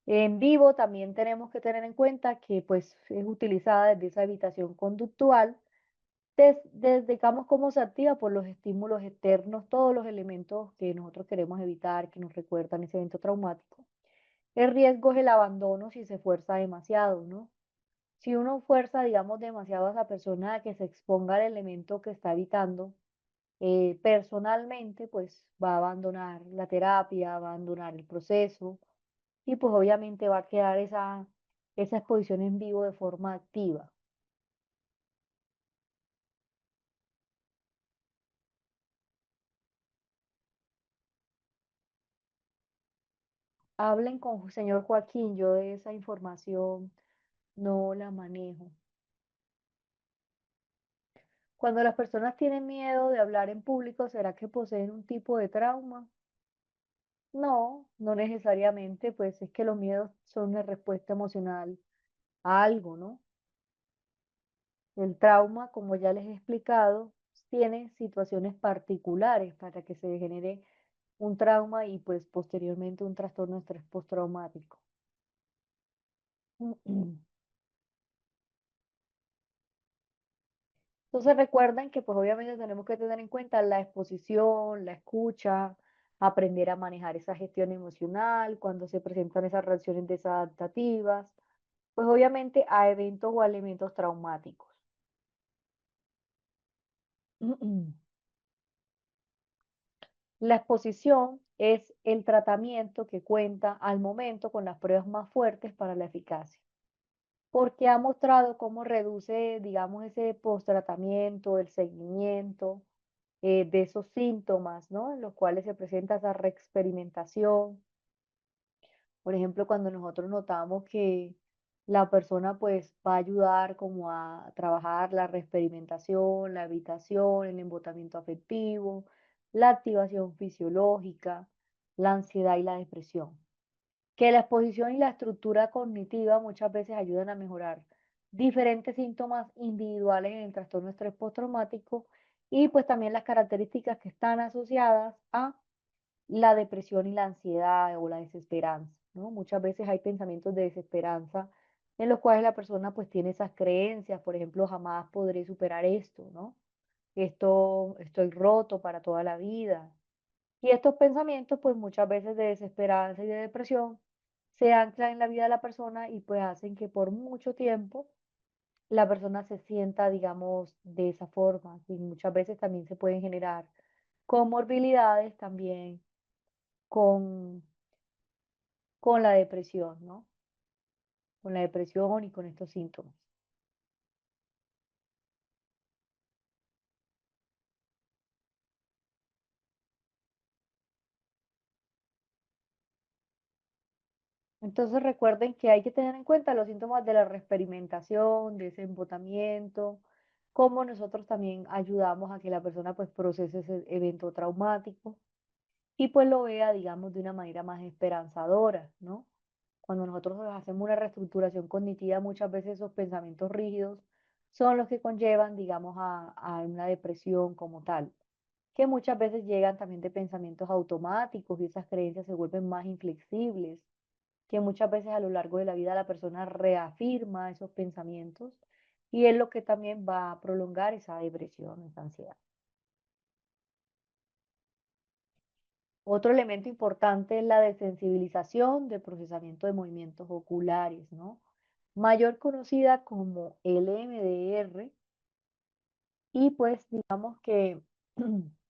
En vivo también tenemos que tener en cuenta que pues es utilizada desde esa evitación conductual, desde, digamos, cómo se activa por los estímulos externos, todos los elementos que nosotros queremos evitar, que nos recuerdan ese evento traumático. El riesgo es el abandono si se fuerza demasiado, ¿no? Si uno fuerza, digamos, demasiado a esa persona a que se exponga al elemento que está evitando, personalmente, pues va a abandonar la terapia, va a abandonar el proceso y pues obviamente va a quedar esa exposición en vivo de forma activa. Hablen con señor Joaquín, yo de esa información no la manejo. Cuando las personas tienen miedo de hablar en público, ¿será que poseen un tipo de trauma? No, no necesariamente, pues es que los miedos son una respuesta emocional a algo, ¿no? El trauma, como ya les he explicado, tiene situaciones particulares para que se genere un trauma y pues posteriormente un trastorno de estrés postraumático. Entonces recuerden que pues obviamente tenemos que tener en cuenta la exposición, la escucha, aprender a manejar esa gestión emocional cuando se presentan esas reacciones desadaptativas, pues obviamente a eventos o a elementos traumáticos. La exposición es el tratamiento que cuenta al momento con las pruebas más fuertes para la eficacia, porque ha mostrado cómo reduce, digamos, ese post-tratamiento, el seguimiento de esos síntomas, ¿no? En los cuales se presenta esa reexperimentación. Por ejemplo, cuando nosotros notamos que la persona pues va a ayudar como a trabajar la reexperimentación, la evitación, el embotamiento afectivo, la activación fisiológica, la ansiedad y la depresión. Que la exposición y la estructura cognitiva muchas veces ayudan a mejorar diferentes síntomas individuales en el trastorno de estrés postraumático y pues también las características que están asociadas a la depresión y la ansiedad o la desesperanza, ¿no? Muchas veces hay pensamientos de desesperanza en los cuales la persona pues tiene esas creencias, por ejemplo, jamás podré superar esto, ¿no? Esto, estoy roto para toda la vida. Y estos pensamientos pues muchas veces de desesperanza y de depresión se anclan en la vida de la persona y pues hacen que por mucho tiempo la persona se sienta, digamos, de esa forma. Y muchas veces también se pueden generar comorbilidades también con, con la depresión, ¿no? con la depresión y con estos síntomas. Entonces recuerden que hay que tener en cuenta los síntomas de la reexperimentación, de ese embotamiento, cómo nosotros también ayudamos a que la persona pues procese ese evento traumático y pues lo vea, digamos, de una manera más esperanzadora, ¿no? Cuando nosotros hacemos una reestructuración cognitiva, muchas veces esos pensamientos rígidos son los que conllevan, digamos, a una depresión como tal, que muchas veces llegan también de pensamientos automáticos y esas creencias se vuelven más inflexibles, que muchas veces a lo largo de la vida la persona reafirma esos pensamientos y es lo que también va a prolongar esa depresión, esa ansiedad. Otro elemento importante es la desensibilización del procesamiento de movimientos oculares, ¿no? Mayor conocida como LMDR, y pues digamos que